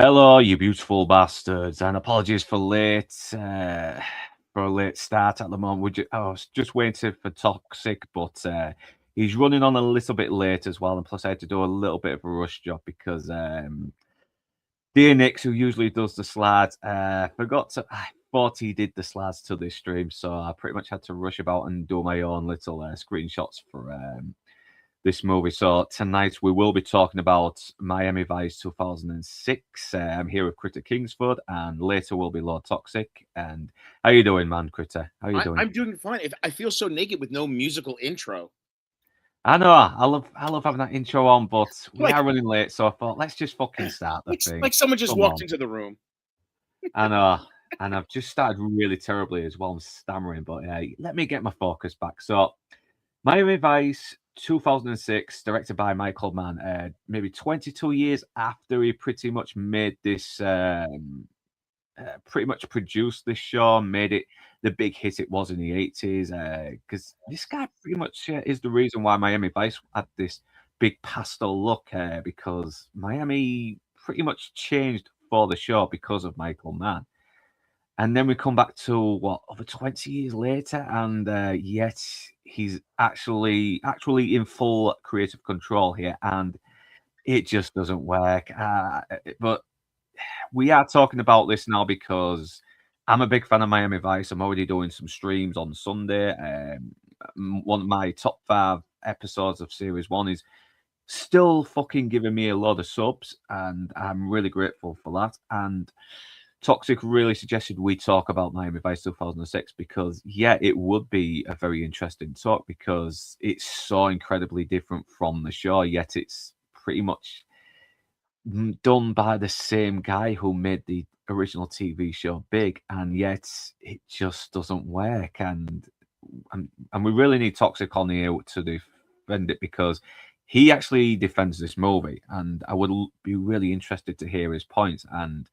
Hello, you beautiful bastards, and apologies for a late start at the moment. I was just waiting for Toxic, but he's running on a little bit late as well, and plus I had to do a little bit of a rush job because dear Nix, who usually does the slides, forgot to. I thought he did the slides to this stream, so I pretty much had to rush about and do my own little screenshots for this movie. So tonight we will be talking about Miami Vice 2006. I'm here with Critter Kingsford, and later will be Lord Toxic. And how you doing, man, Critter? How you doing? I'm doing fine. If I feel so naked with no musical intro, I know I love having that intro on, but we like are running late, so I thought let's just fucking start the thing. like someone just Come walked on. into the room. I know. And I've just started really terribly as well. I'm stammering, but yeah, let me get my focus back. So Miami Vice 2006, directed by Michael Mann, maybe 22 years after he pretty much made this, pretty much produced this show, made it the big hit it was in the 80s. Because this guy pretty much is the reason why Miami Vice had this big pastel look, because Miami pretty much changed for the show because of Michael Mann. And then we come back to what over 20 years later, and yet he's actually in full creative control here, and it just doesn't work. But we are talking about this now because I'm a big fan of Miami Vice. I'm already doing some streams on Sunday. One of my top 5 episodes of series 1 is still fucking giving me a lot of subs, and I'm really grateful for that. And Toxic really suggested we talk about Miami Vice 2006 because, yeah, it would be a very interesting talk because it's so incredibly different from the show, yet it's pretty much done by the same guy who made the original TV show big, and yet it just doesn't work. And we really need Toxic on here to defend it because he actually defends this movie, and I would be really interested to hear his points. And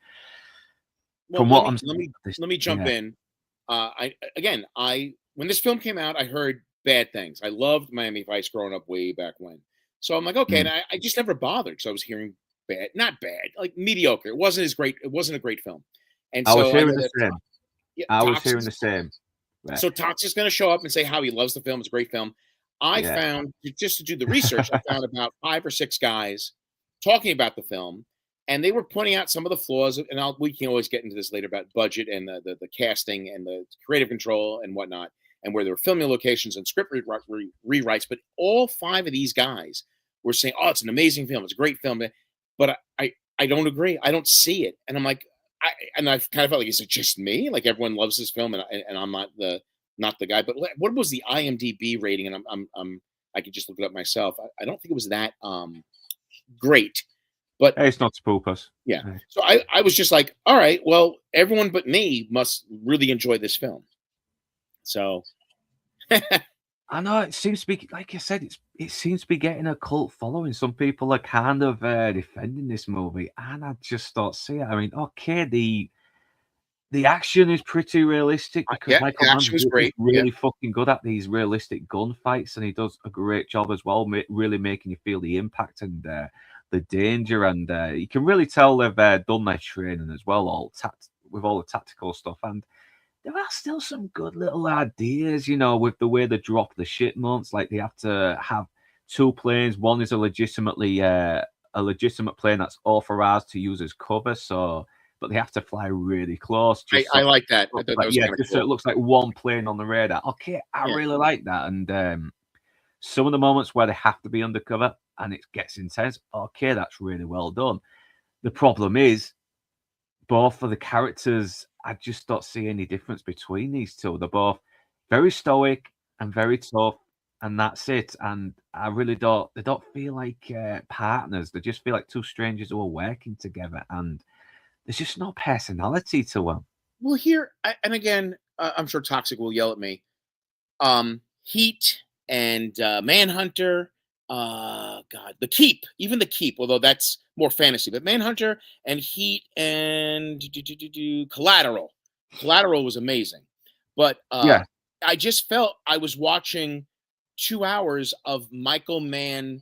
Well, from let what me I'm let me this let me jump yeah. in. I when this film came out, I heard bad things. I loved Miami Vice growing up way back when. So I'm like, okay, Mm. and I just never bothered. So I was hearing bad, not bad, like mediocre. It wasn't as great. It wasn't a great film. And I was so I hearing know the that same. Yeah, I was hearing Toxic. the same. Right. So Toxic's going to show up and say how he loves the film. It's a great film. I Yeah. found just to do the research, I found about 5 or 6 guys talking about the film, and they were pointing out some of the flaws. And we can always get into this later about budget and the casting and the creative control and whatnot, and where there were filming locations and script rewrites. But all 5 of these guys were saying, "Oh, it's an amazing film. It's a great film." But I don't agree. I don't see it, and I'm like, I kind of felt like, is it just me? Like everyone loves this film, and I'm not the guy. But what was the IMDb rating? And I could just look it up myself. I don't think it was that great, but Hey, it's not to poop us. yeah. So I was just like, all right, well, everyone but me must really enjoy this film. So I know it seems to be like I said, it seems to be getting a cult following. Some people are kind of defending this movie, and I just don't see it. I mean, okay, the action is pretty realistic because yeah, Michael the Mann's action was is great. Yeah, really fucking good at these realistic gunfights, and he does a great job as well, really making you feel the impact and the danger. And you can really tell they've done their training as well, with all the tactical stuff. And there are still some good little ideas, with the way they drop the shipments. Like they have to have 2 planes. One is a legitimate plane that's authorized to use as cover. So, but they have to fly really close, just so I like that. I looks thought that like was yeah, kind of just so it cool. looks like one plane on the radar. Okay, I Yeah. really like that. And some of the moments where they have to be undercover and it gets intense. Okay, that's really well done. The problem is both of the characters, I just don't see any difference between these two. They're both very stoic and very tough, and that's it. And I really don't. They don't feel like partners. They just feel like 2 strangers who are working together, and there's just no personality to them. Well, and again, I'm sure Toxic will yell at me. Heat and Manhunter. God, the Keep, even the Keep, although that's more fantasy, but Manhunter and Heat and Collateral. Collateral was amazing, but Yeah, I just felt I was watching 2 hours of Michael Mann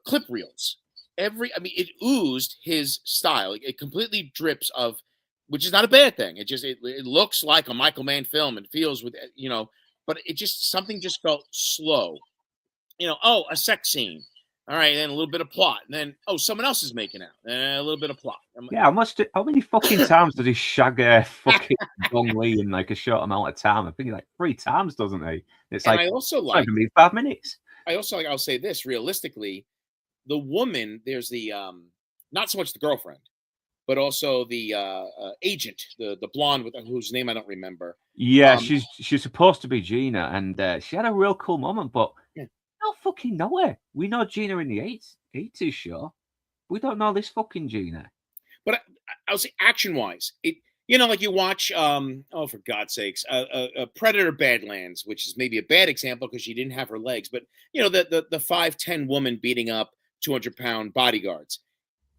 clip reels. I mean, it oozed his style. It completely drips of, which is not a bad thing. It looks like a Michael Mann film and feels with, but it just, something just felt slow. Oh, a sex scene. All right, then a little bit of plot, and then someone else is making out, and a little bit of plot. Yeah, how many fucking times does he shag fucking Gong Li in like a short amount of time? I think like 3 times, doesn't he? It's And like I also it's not like, even been 5 minutes. I'll say this realistically, the woman, there's the not so much the girlfriend, but also the agent, the blonde with whose name I don't remember. Yeah, Um, she's supposed to be Gina, and she had a real cool moment, but yeah. we don't fucking know her. We know Gina in the 80s show. We don't know this fucking Gina. But I'll say action wise, it, like you watch, oh, for God's sakes, Predator Badlands, which is maybe a bad example because she didn't have her legs, but the 5'10" woman beating up 200-pound bodyguards.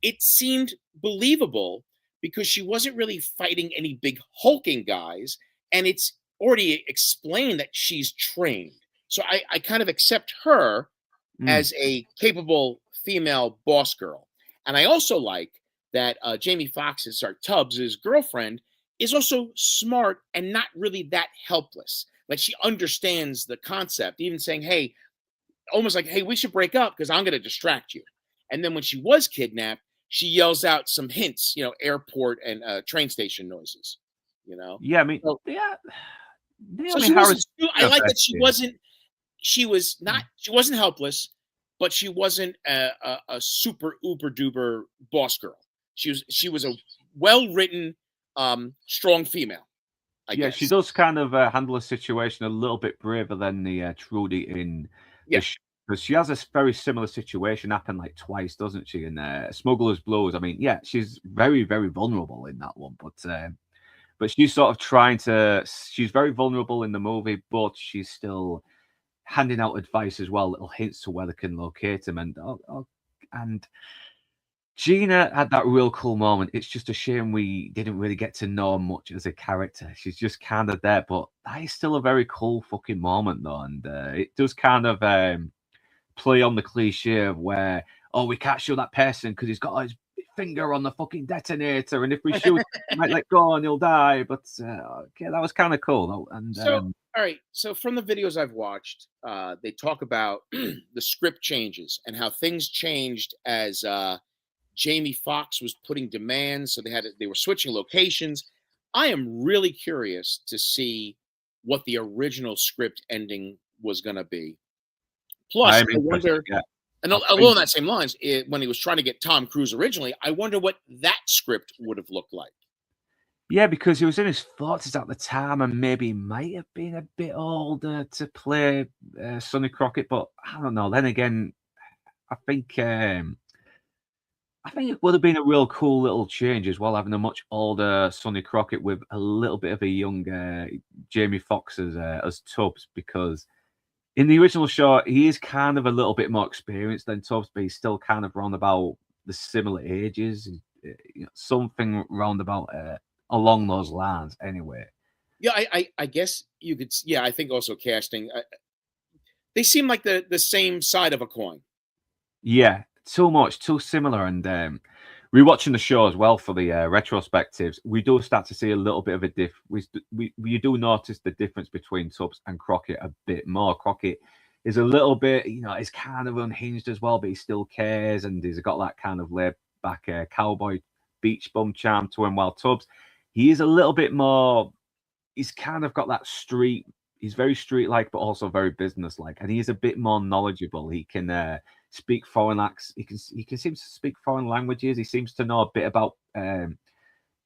It seemed believable because she wasn't really fighting any big hulking guys, and it's already explained that she's trained. So I kind of accept her Mm. as a capable female boss girl. And I also like that Jamie Foxx's, sorry, Tubbs' girlfriend is also smart and not really that helpless. Like she understands the concept, even saying, hey, almost like, hey, we should break up because I'm going to distract you. And then when she was kidnapped, she yells out some hints, airport and train station noises, you know? Yeah, I mean, So, yeah, so Naomi she Harris. wasn't, I like that she wasn't, she wasn't helpless, but she wasn't a super uber duper boss girl. She was a well written, strong female, I Yeah, she guess. does kind of handle a situation a little bit braver than the Trudy in the Yeah. because she has a very similar situation happen like twice, doesn't she? In Smuggler's Blues. I mean, yeah, she's very, very vulnerable in that one, but she's sort of trying to. She's very vulnerable in the movie, but she's still handing out advice as well, little hints to where they can locate him, and Gina had that real cool moment. It's just a shame we didn't really get to know her much as a character. She's just kind of there, but that is still a very cool fucking moment, though, and it does kind of play on the cliche of where, oh, we can't show that person because he's got his finger on the fucking detonator, and if we shoot, he might let go and he'll die. But okay, that was kind of cool, though, and So, all right. So from the videos I've watched, they talk about the script changes and how things changed as Jamie Foxx was putting demands. So they were switching locations. I am really curious to see what the original script ending was going to be. Plus, I'm I interested. wonder, Yeah, and I think along that same lines, when he was trying to get Tom Cruise originally, I wonder what that script would have looked like. yeah, because he was in his 40s at the time, and maybe he might have been a bit older to play Sonny Crockett, but I don't know. Then again, I think um, I think it would have been a real cool little change as well, having a much older Sonny Crockett with a little bit of a young Jamie Foxx as Tubbs, because in the original show he is kind of a little bit more experienced than Tubbs, but he's still kind of round about the similar ages, something round about along those lines. Anyway, Yeah, I guess you could. Yeah, I think also casting. They seem like the same side of a coin. yeah, too much, too similar, and rewatching the show as well for the retrospectives, we do start to see a little bit of a we do notice the difference between Tubbs and Crockett a bit more. Crockett is a little bit, he's kind of unhinged as well, but he still cares, and he's got that kind of laid back cowboy beach bum charm to him. While Tubbs, he is a little bit more. He's kind of got that street. He's very street like, but also very business like, and he's a bit more knowledgeable. He can speak foreign acts. He can seem to speak foreign languages. He seems to know a bit about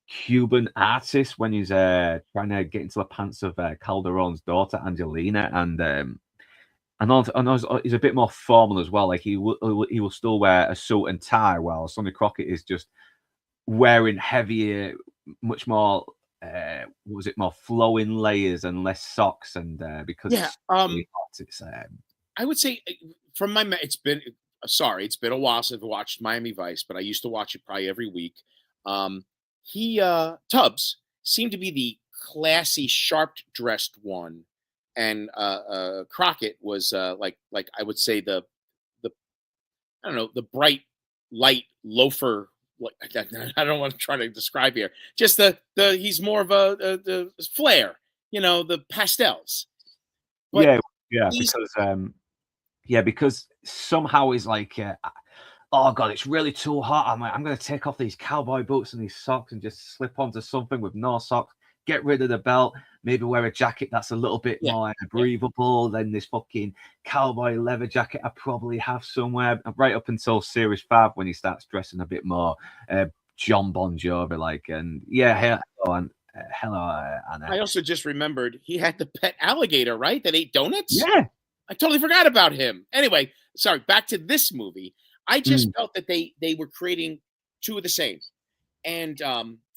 Cuban artists when he's trying to get into the pants of Calderon's daughter Angelina, and he's a bit more formal as well. Like he will still wear a suit and tie, while Sonny Crockett is just wearing heavier, much more what was it, more flowing layers and less socks, and because Yeah. it's really hot, it's I would say from it's been sorry, it's been a while since I've watched Miami Vice, but I used to watch it probably every week. He Tubbs seemed to be the classy, sharp dressed one, and Crockett was like I would say the I don't know, the bright light loafer. I don't want to try to describe here. Just the he's more of the flair, the pastels. But Yeah, because somehow he's like, oh god, it's really too hot. I'm going to take off these cowboy boots and these socks and just slip onto something with no socks. Get rid of the belt. Maybe wear a jacket that's a little bit more breathable than this fucking cowboy leather jacket I probably have somewhere. Right up until Series 5 when he starts dressing a bit more John Bon Jovi like. And hello, Anna. I also just remembered he had the pet alligator, right? That ate donuts? Yeah. I totally forgot about him. Anyway, sorry, back to this movie. I just felt that they were creating two of the same. And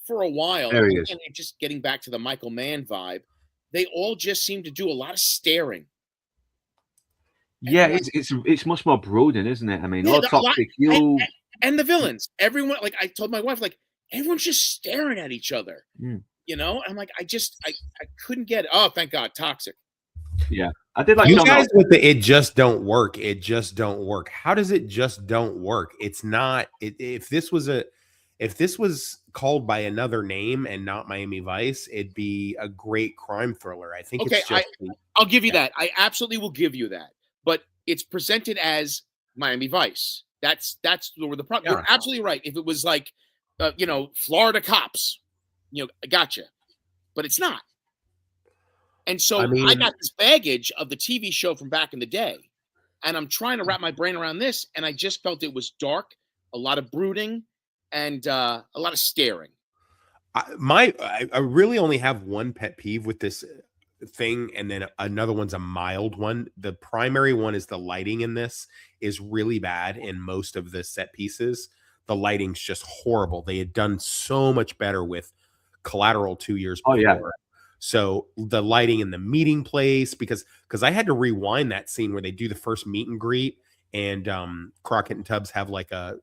for a while, and just getting back to the Michael Mann vibe, they all just seem to do a lot of staring. Yeah, it's much more brooding, isn't it? I mean, toxic and the villains. Everyone, like I told my wife, like everyone's just staring at each other. I'm like, I couldn't get it. Oh, thank God, toxic. Yeah, I did like you guys with the it just don't work. It just don't work. How does it just don't work? It's not. If this was called by another name and not Miami Vice, it'd be a great crime thriller. I think. Okay, I'll give you that. I absolutely will give you that. But it's presented as Miami Vice. That's where the problem. You're absolutely right. If it was like, Florida Cops, I gotcha. But it's not. And so I got this baggage of the TV show from back in the day, and I'm trying to wrap my brain around this, and I just felt it was dark, a lot of brooding, and a lot of staring. I really only have one pet peeve with this thing, and then another one's a mild one. The primary one is the lighting in this is really bad in most of the set pieces. The lighting's just horrible. They had done so much better with Collateral 2 years before. Yeah. So the lighting in the meeting place, because I had to rewind that scene where they do the first meet and greet, and Crockett and Tubbs have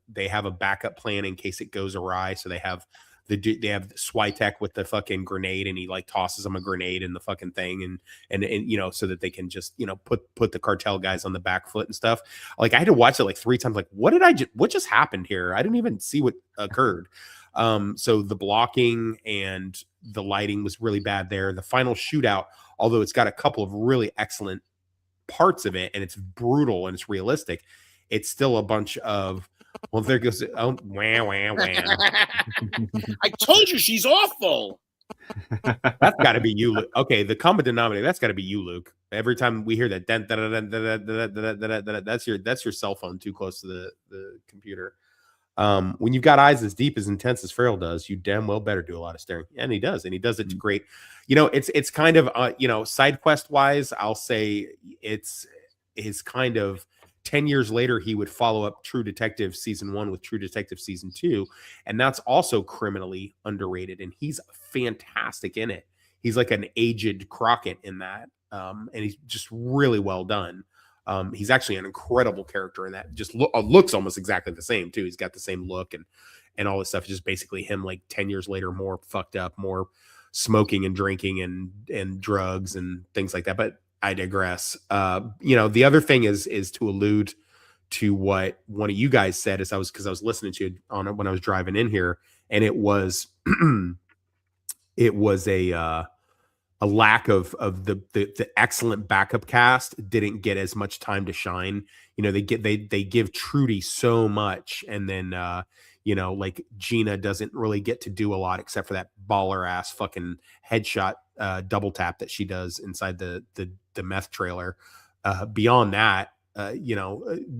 they have a backup plan in case it goes awry. So they have Switek with the fucking grenade, and he like tosses them a grenade in the fucking thing, and so that they can just put the cartel guys on the back foot and stuff. Like I had to watch it like 3 times. Like what just happened here? I didn't even see what occurred. So the blocking and the lighting was really bad there. The final shootout, although it's got a couple of really excellent parts of it and it's brutal and it's realistic, it's still a bunch of, well, there goes, oh, wah, wah, wah. I told you she's awful. That's got to be you, Luke. Okay, the common denominator, that's got to be you, Luke. Every time we hear that, that's your cell phone too close to the computer. When you've got eyes as deep as intense as Farrell does, you damn well better do a lot of staring. And he does it great. It's kind of side quest wise, I'll say it's kind of 10 years later, he would follow up True Detective season 1 with True Detective season 2. And that's also criminally underrated. And he's fantastic in it. He's like an aged Crockett in that. And he's just really well done. He's actually an incredible character in that. Just looks almost exactly the same too. He's got the same look and all this stuff. It's just basically him like 10 years later, more fucked up, more smoking and drinking and drugs and things like that. But I digress. The other thing is to allude to what one of you guys said because I was listening to it when I was driving in here, and it was a lack of the excellent backup cast didn't get as much time to shine. They give Trudy so much, and then like Gina doesn't really get to do a lot except for that baller ass fucking headshot double tap that she does inside the meth trailer. Beyond that,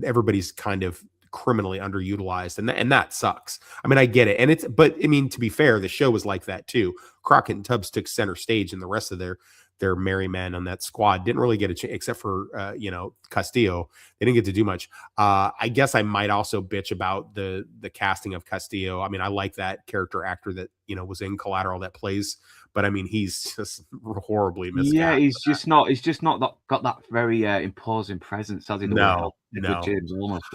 everybody's kind of criminally underutilized, and that sucks. I mean, I get it, but I mean, to be fair, the show was like that too. Crockett and Tubbs took center stage, and the rest of their merry men on that squad didn't really get a chance, except for Castillo. They didn't get to do much. I guess I might also bitch about the casting of Castillo. I mean, I like that character actor that was in Collateral that plays, but I mean, he's just horribly miscast. Yeah, he's just not got that very imposing presence as in no. James almost.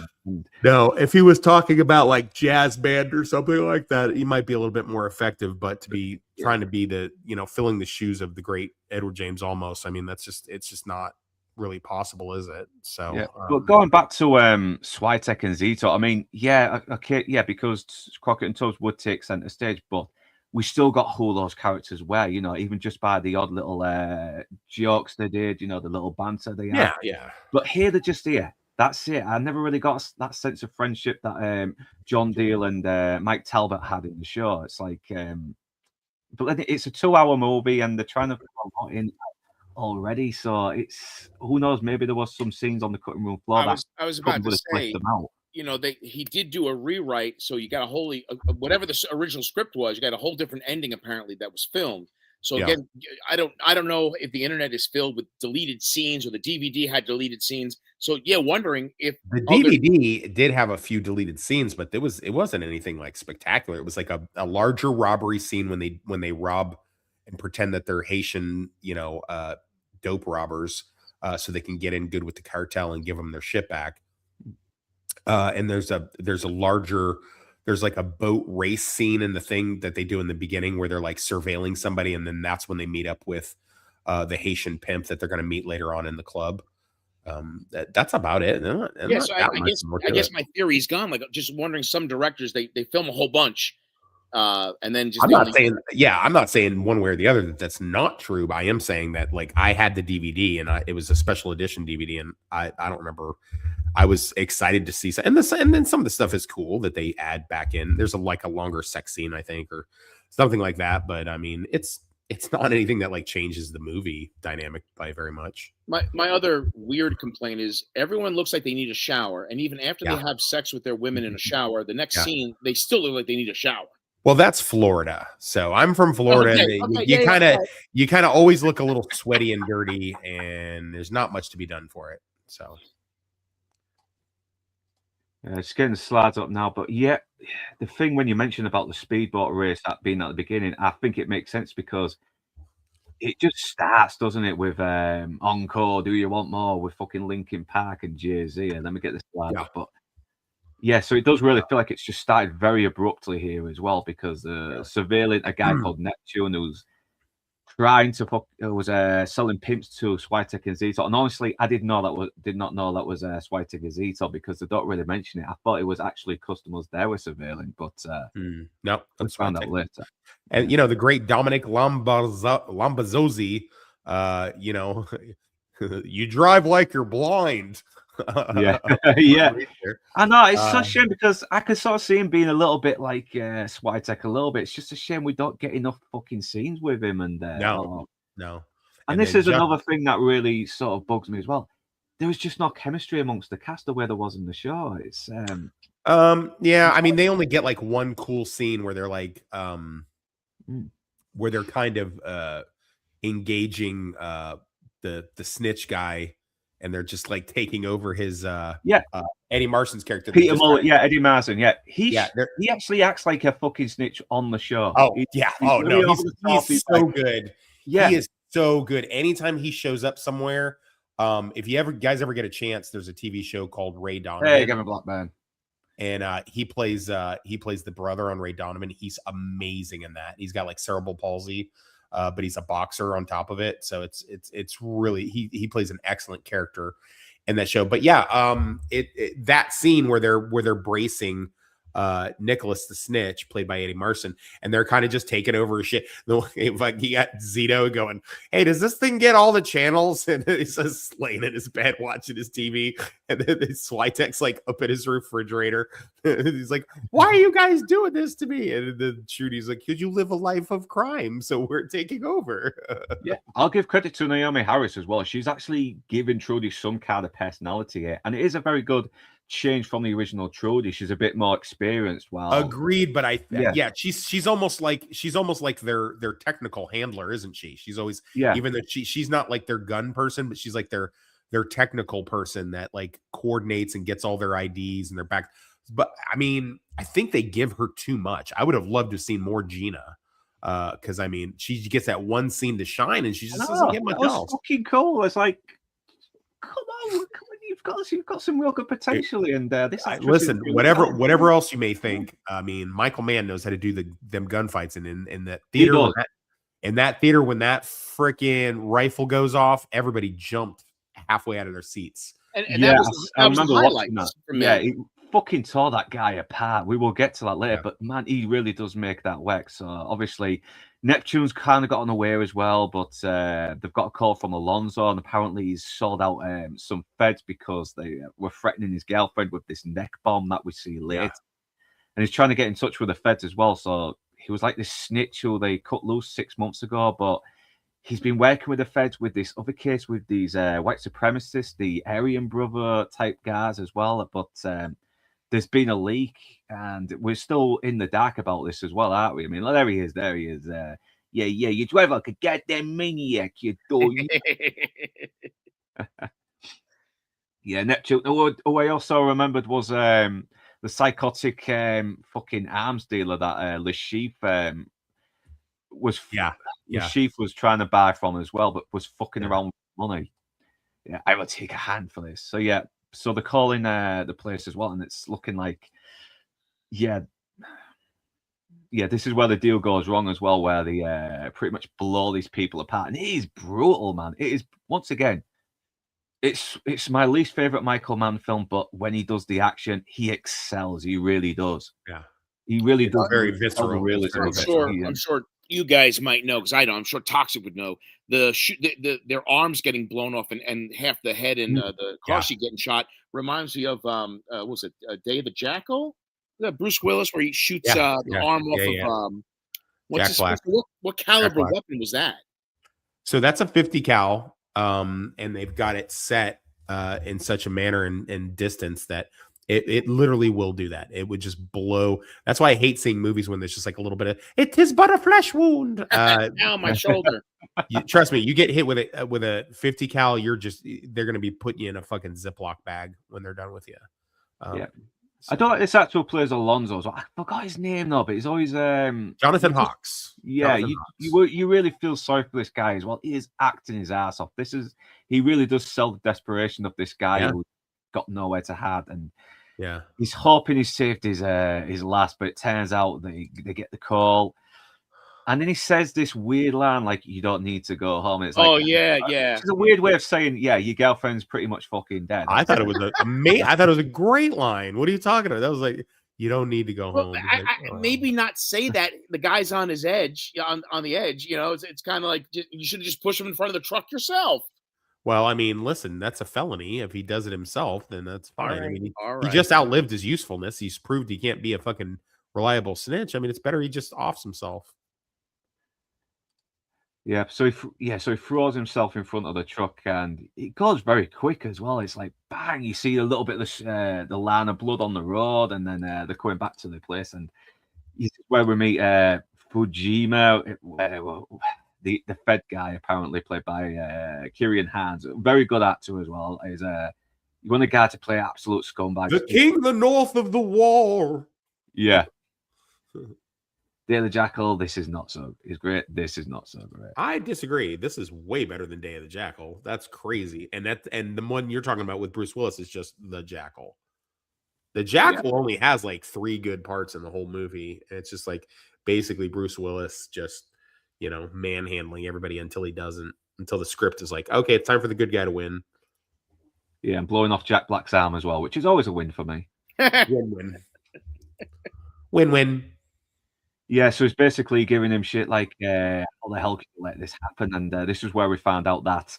No, if he was talking about like jazz band or something like that, he might be a little bit more effective. But to be trying to be the filling the shoes of the great Edward James Olmos, I mean, it's just not really possible, is it? So yeah. But going back to Switek and Zito, I mean, yeah, okay, yeah, because Crockett and Tubbs would take center stage, but we still got who those characters were, you know, even just by the odd little jokes they did, you know, the little banter they had. yeah. But here they're just here. That's it. I never really got that sense of friendship that John Deal and Mike Talbot had in the show. It's like, but then it's a 2-hour movie, and they're trying to put a lot in already. So it's, who knows? Maybe there was some scenes on the cutting room floor I was probably about would to have split say, them out. you know, he did do a rewrite, so you got a wholly whatever the original script was, you got a whole different ending apparently that was filmed. So Yeah. again, I don't know if the internet is filled with deleted scenes or the DVD had deleted scenes. So yeah, wondering if The DVD did have a few deleted scenes, but it wasn't anything like spectacular. It was like a larger robbery scene when they rob and pretend that they're Haitian, you know, dope robbers, so they can get in good with the cartel and give them their shit back. And there's like a boat race scene in the thing that they do in the beginning where they're like surveilling somebody, and then that's when they meet up with the Haitian pimp that they're going to meet later on in the club. That's about it. So I guess my theory's gone. Like, just wondering, some directors they film a whole bunch, and then just I'm not saying one way or the other that that's not true, but I am saying that, like, I had the DVD and it was a special edition DVD, and I don't remember. I was excited to see and then some of the stuff is cool that they add back in. There's a longer sex scene, I think, or something like that. But I mean, it's not anything that like changes the movie dynamic by very much. My other weird complaint is everyone looks like they need a shower, and even after they have sex with their women in a shower, the next scene they still look like they need a shower. Well, that's Florida. So I'm from Florida. You kind of always look a little sweaty and dirty, and there's not much to be done for it. So it's getting the slides up now, but yeah, the thing when you mentioned about the speedboat race that being at the beginning, I think it makes sense because it just starts, doesn't it, with Encore, Do You Want More, with fucking Linkin Park and Jay-Z, and let me get this slide up. But yeah, so it does really feel like it's just started very abruptly here as well, because surveilling a guy called Neptune who's trying to was selling pimps to Switek and Zito, and honestly, I did not know that was Switek and Zito because they don't really mention it. I thought it was actually customers they were surveilling, but no, we found out later. And you know, the great Dominic Lombazzosi, you know, you drive like you're blind. Yeah. I know, it's such a shame because I could sort of see him being a little bit like Switek a little bit. It's just a shame we don't get enough fucking scenes with him. And no. And this is another thing that really sort of bugs me as well. There was just no chemistry amongst the cast the way there was in the show. It's I mean, they only get like one cool scene where they're like where they're kind of engaging the snitch guy, and they're just like taking over his Eddie Marson's character. Peter Mullet, Eddie Marson, he actually acts like a fucking snitch on the show. Oh, he's so good. Yeah, he is so good. Anytime he shows up somewhere, if you guys ever get a chance, there's a TV show called Ray Donovan. Hey, give me Black Man. And he plays the brother on Ray Donovan. He's amazing in that. He's got like cerebral palsy. But he's a boxer on top of it, so it's really he plays an excellent character in that show. But that scene where they're bracing Nicholas the Snitch, played by Eddie Marson, and they're kind of just taking over his shit. Like he got Zito going, "Hey, does this thing get all the channels?" And he's just laying in his bed watching his TV, and then Switek's like up at his refrigerator. He's like, "Why are you guys doing this to me?" And then Trudy's like, "Could you live a life of crime? So we're taking over." Yeah, I'll give credit to Naomi Harris as well. She's actually given Trudy some kind of personality here, and it is a very good change from the original Trudy. She's a bit more experienced. Agreed, but she's almost like their technical handler, isn't she? She's always even though she's not like their gun person, but she's like their technical person that like coordinates and gets all their IDs and their back. But I mean, I think they give her too much. I would have loved to have seen more Gina. Because I mean, she gets that one scene to shine, and she just doesn't get much else. Fucking cool. It's like, come on, you've got some real good potential in there. Listen, whatever else you may think, I mean, Michael Mann knows how to do them gunfights, and in that theater, when that freaking rifle goes off, everybody jumped halfway out of their seats. And Yeah, that I was the remember watching that. highlights for Yeah, me. he fucking tore that guy apart. We will get to that later, Yeah. but man, he really does make that work. So obviously, Neptune's kind of got on the way as well, but they've got a call from Alonso, and apparently he's sold out some feds because they were threatening his girlfriend with this neck bomb that we see later. Yeah. And he's trying to get in touch with the feds as well. So he was like this snitch who they cut loose 6 months ago, but he's been working with the feds with this other case with these white supremacists, the Aryan brother type guys as well. But there's been a leak, and we're still in the dark about this as well, aren't we? I mean, there he is. There he is. Yeah, you drive like a goddamn maniac, you do. Yeah, Neptune. Oh, I also remembered was the psychotic fucking arms dealer that Le Chiffre was. Yeah. Le Chiffre was trying to buy from as well, but was fucking around with money. Yeah, I will take a hand for this. So yeah, so they're calling the place as well, and it's looking like, yeah, this is where the deal goes wrong as well, where they pretty much blow these people apart, and it is brutal, man. It is, once again, it's my least favorite Michael Mann film, but when he does the action, he excels. He really does. Yeah. He really does. Very visceral. I'm sure you guys might know, because I don't. I'm sure Toxic would know. Their arms getting blown off and half the head and the car seat getting shot reminds me of what was it, Day of the Jackal? Bruce Willis, where he shoots the arm off of what's Jack Black. What caliber weapon was that? So that's a 50 cal, and they've got it set in such a manner and distance that it literally will do that. It would just blow. That's why I hate seeing movies when there's just like a little bit of "it is but a flesh wound." Ow, my shoulder. Trust me, you get hit with a 50 cal, they're going to be putting you in a fucking Ziploc bag when they're done with you. Yeah. So. I don't like this actor plays Alonso. So I forgot his name though, but he's always Jonathan Hawks. Yeah, Jonathan you really feel sorry for this guy as well. He is acting his ass off. He really does sell the desperation of this guy who got nowhere to hide, and he's hoping he saved his last, but it turns out they get the call, and then he says this weird line like, "You don't need to go home." And it's like, it's a weird way of saying, yeah, your girlfriend's pretty much fucking dead. I thought it was I thought it was a great line. What are you talking about? That was like, you don't need to go home. Maybe not say that. The guy's on his edge, on the edge. You know, it's kind of like you should have just pushed him in front of the truck yourself. Well, I mean, listen, that's a felony. If he does it himself, then that's fine. I mean, he just outlived his usefulness. He's proved he can't be a fucking reliable snitch. I mean, it's better he just offs himself. Yeah, so he throws himself in front of the truck, and it goes very quick as well. It's like bang, you see a little bit of the line of blood on the road, and then they're coming back to the place, and this is where we meet Fujima, the Fed guy, apparently played by Kieran Hans, very good actor as well. Is you want a guy to play absolute scumbag. The king, the north of the war. Yeah. Day of the Jackal, this is not so. It's great. This is not so great. I disagree. This is way better than Day of the Jackal. That's crazy. And the one you're talking about with Bruce Willis is just the Jackal. The Jackal only has like 3 good parts in the whole movie. And it's just like basically Bruce Willis just, manhandling everybody until the script is like, okay, it's time for the good guy to win. Yeah, and blowing off Jack Black's arm as well, which is always a win for me. Win-win. Win-win. Yeah, so it's basically giving him shit like, how the hell could you let this happen? And this is where we found out that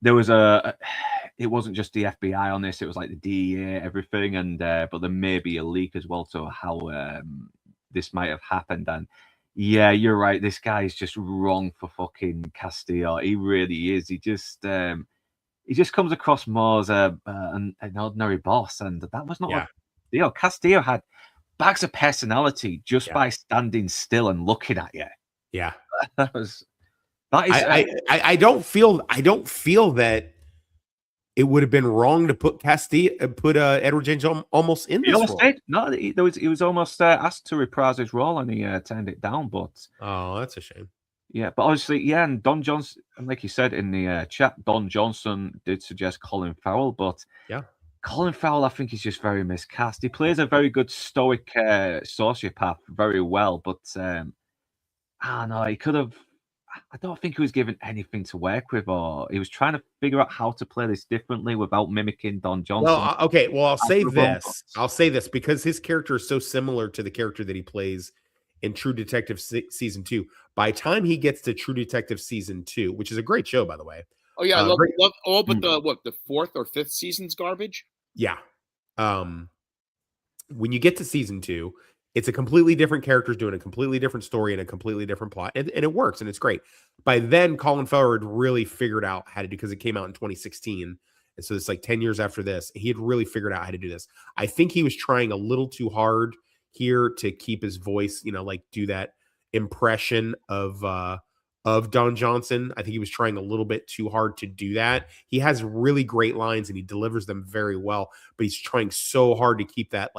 there was it wasn't just the FBI on this, it was like the DEA, everything, and but there may be a leak as well to how this might have happened. And yeah, you're right, this guy is just wrong for fucking Castillo. He really is. He just comes across more as an ordinary boss, and that was not what Castillo had. Bags of personality just by standing still and looking at you. Yeah, that is. I don't feel that it would have been wrong to put Edward James Olmos in this role. No, he was almost asked to reprise his role, and he turned it down. But that's a shame. Yeah, but obviously, and Don Johnson, like you said in the chat, Don Johnson did suggest Colin Farrell, but Colin Farrell, I think, is just very miscast. He plays a very good stoic sociopath very well, but I don't know, he could have. I don't think he was given anything to work with, or he was trying to figure out how to play this differently without mimicking Don Johnson. Well, okay. Well, I'll say the wrong this. ones. I'll say this because his character is so similar to the character that he plays in True Detective season 2. By the time he gets to True Detective season 2, which is a great show, by the way. Oh yeah, I love great- all but the 4th or 5th season's garbage. Yeah. When you get to season 2, it's a completely different characters doing a completely different story and a completely different plot, and it works and it's great. By then, Colin Farrell had really figured out how to do, because it came out in 2016, and so it's like 10 years after this. He had really figured out how to do this. I think he was trying a little too hard here to keep his voice, like do that impression of Don Johnson. I think he was trying a little bit too hard to do that. He has really great lines and he delivers them very well, but he's trying so hard to keep that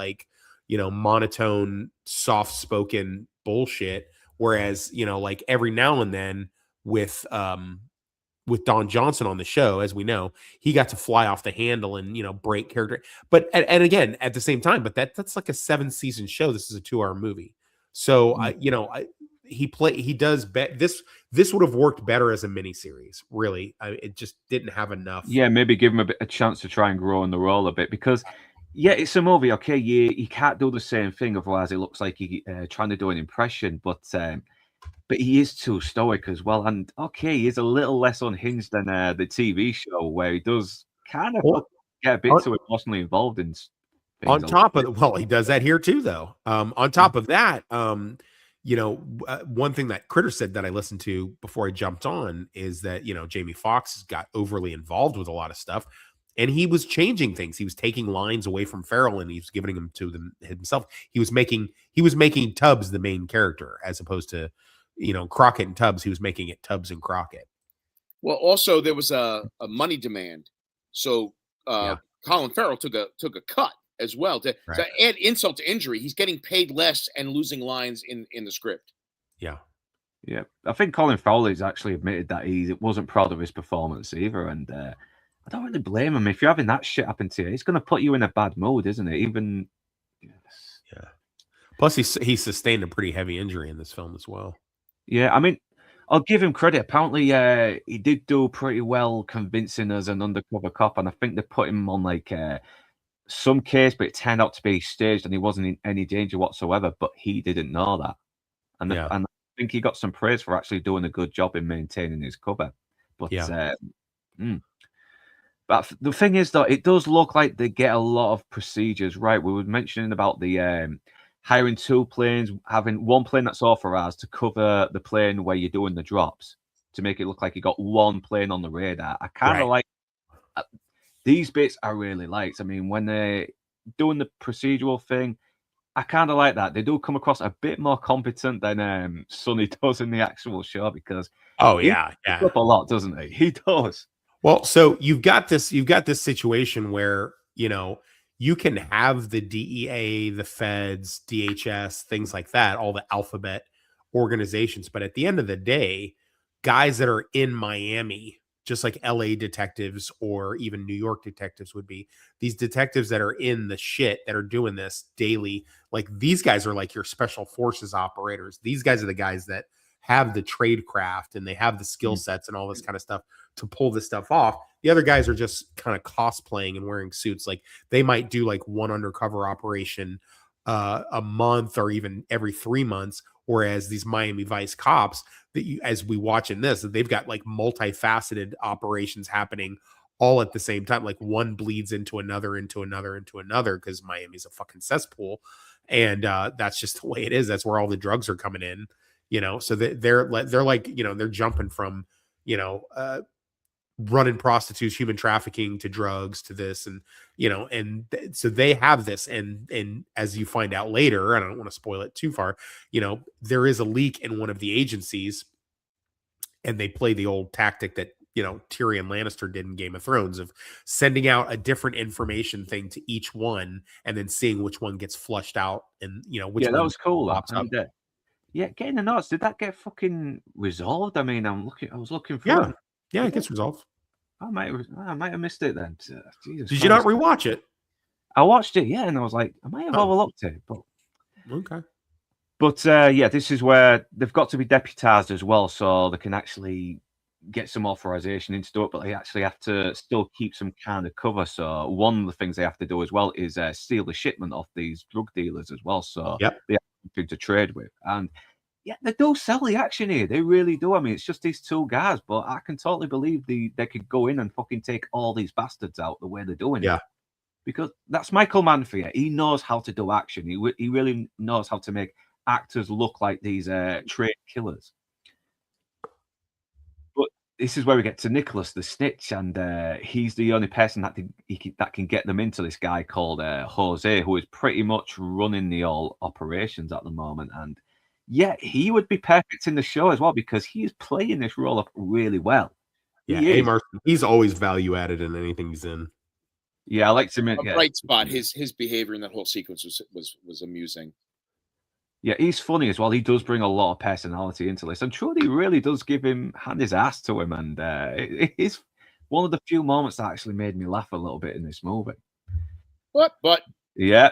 monotone, soft-spoken bullshit. Whereas, like every now and then with Don Johnson on the show, as we know, he got to fly off the handle and, break character. But, and again, at the same time, but that's like a 7-season show. This is a 2-hour movie. So, he does this would have worked better as a miniseries. Really, it just didn't have enough. Yeah, maybe give him a chance to try and grow in the role a bit, because yeah, it's a movie. Okay, you can't do the same thing, otherwise it looks like he trying to do an impression. But he is too stoic as well, and okay, he is a little less unhinged than the TV show, where he does kind of get a bit too emotionally involved in things. On top of he does that here too, though. On top of that, one thing that Critter said that I listened to before I jumped on is that, Jamie Foxx got overly involved with a lot of stuff, and he was changing things. He was taking lines away from Farrell and he was giving them to them himself. He was making Tubbs the main character, as opposed to, Crockett and Tubbs. He was making it Tubbs and Crockett. Well, also there was a money demand, so Colin Farrell took a cut as well to add insult to injury. He's getting paid less and losing lines in the script. Yeah. I think Colin Farrell has actually admitted that he wasn't proud of his performance either, and I don't really blame him. If you're having that shit happen to you, it's going to put you in a bad mood, isn't it? Even Plus, he sustained a pretty heavy injury in this film as well. Yeah, I mean, I'll give him credit. Apparently, he did do pretty well convincing as an undercover cop, and I think they put him on like some case, but it turned out to be staged, and he wasn't in any danger whatsoever. But he didn't know that, and I think he got some praise for actually doing a good job in maintaining his cover. But but the thing is, though, it does look like they get a lot of procedures right. We were mentioning about the hiring 2 planes, having one plane that's authorized to cover the plane where you're doing the drops, to make it look like you got one plane on the radar. I kind of like these bits. I really liked. I mean, when they're doing the procedural thing, I kind of like that. They do come across a bit more competent than Sonny does in the actual show, because he picks up a lot, doesn't he? He does. Well, so you've got this situation where, you can have the DEA, the feds, DHS, things like that, all the alphabet organizations. But at the end of the day, guys that are in Miami, just like LA detectives or even New York detectives would be, these detectives that are in the shit that are doing this daily, like these guys are like your special forces operators. These guys are the guys that have the trade craft and they have the skill sets and all this kind of stuff to pull this stuff off. The other guys are just kind of cosplaying and wearing suits. Like they might do like one undercover operation a month or even every 3 months. Whereas these Miami Vice cops that as we watch in this, they've got like multifaceted operations happening all at the same time. Like one bleeds into another, because Miami's a fucking cesspool. And that's just the way it is. That's where all the drugs are coming in, so they're like, they're jumping from, running prostitutes, human trafficking to drugs to this. And, so they have this. And as you find out later, and I don't want to spoil it too far, there is a leak in one of the agencies, and they play the old tactic that, Tyrion Lannister did in Game of Thrones, of sending out a different information thing to each one and then seeing which one gets flushed out and, which one that was cool. pops up. Getting the notes. Did that get fucking resolved? I mean, I was looking for it. Yeah, it gets resolved. I might have missed it then. Jesus Did you not rewatch it? I watched it, and I was like, I might have overlooked it, but okay. But yeah, this is where they've got to be deputized as well, so they can actually get some authorization into it, but they actually have to still keep some kind of cover. So one of the things they have to do as well is steal the shipment off these drug dealers as well. So Yep. they have something to trade with. And yeah, they do sell the action here. They really do. I mean, it's just these two guys, but I can totally believe they could go in and fucking take all these bastards out the way they're doing Yeah. it. Because that's Michael Mann for you. He knows how to do action. He really knows how to make actors look like these trained killers. But this is where we get to Nicholas the Snitch, and he's the only person that can get them into this guy called Jose, who is pretty much running the all operations at the moment. And yeah, he would be perfect in the show as well because he is playing this role up really well. Yeah, He is. Marston, he's always value added in anything he's in. Yeah, I like to a bright spot. His behavior in that whole sequence was amusing. Yeah, he's funny as well. He does bring a lot of personality into this, and Trudy really does hand his ass to him, and it is one of the few moments that actually made me laugh a little bit in this movie. But yeah,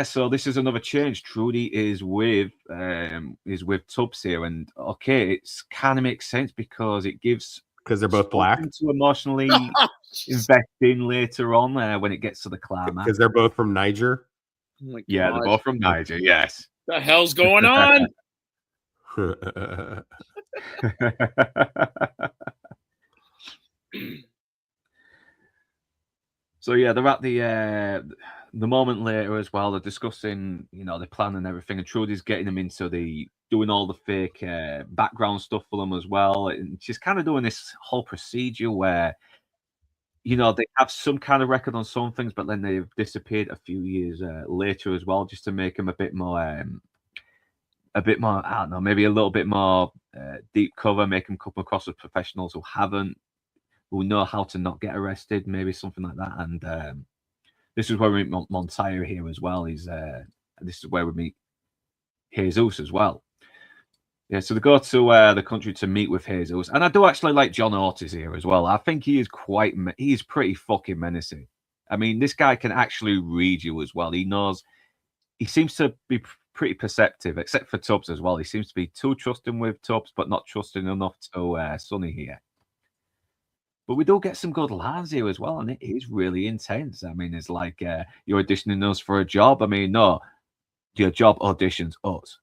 so this is another change. Trudy is with Tubbs here, and okay, it's kind of makes sense because it gives they're both black to emotionally invest in later on when it gets to the climax because they're both from Niger. Oh my yeah, God. they're both from Niger. Yes. The hell's going on? So yeah, they're at the moment later as well. They're discussing, the plan and everything, and Trudy's getting them into doing all the fake background stuff for them as well. And she's kind of doing this whole procedure where, they have some kind of record on some things, but then they've disappeared a few years later as well, just to make them a bit more, I don't know, maybe a little bit more deep cover, make them come across as professionals who know how to not get arrested, maybe something like that. And this is where we meet Montoya here as well. This is where we meet Jesus as well. Yeah, so they go to the country to meet with Jesus, and I do actually like John Otis here as well. I think he is he's pretty fucking menacing. I mean, this guy can actually read you as well. He knows. He seems to be pretty perceptive, except for Tubbs as well. He seems to be too trusting with Tubbs, but not trusting enough to Sonny here. But we do get some good lines here as well, and it is really intense. I mean, it's like you're auditioning us for a job. I mean, no, your job auditions us.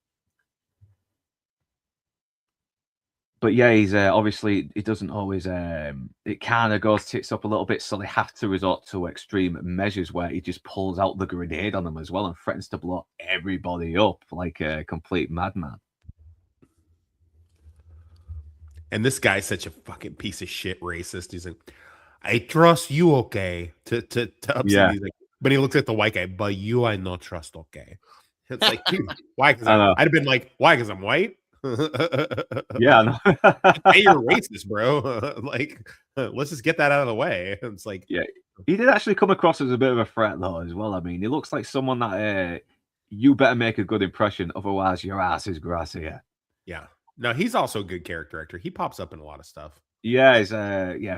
But yeah, he's obviously it doesn't always. It kind of goes tits up a little bit, so they have to resort to extreme measures where he just pulls out the grenade on them as well and threatens to blow everybody up like a complete madman. And this guy's such a fucking piece of shit racist. He's like, I trust you, okay? To Yeah. He's like, but he looks at the white guy, but you I not trust, okay? It's like, dude, why? Because I'd have been like, why? Because I'm white. Yeah, hey, you're racist, bro. Like, let's just get that out of the way. It's like, yeah, he did actually come across as a bit of a threat though, as well. I mean, he looks like someone that you better make a good impression, otherwise your ass is grassy. Yeah. No, he's also a good character actor. He pops up in a lot of stuff. Yeah, he's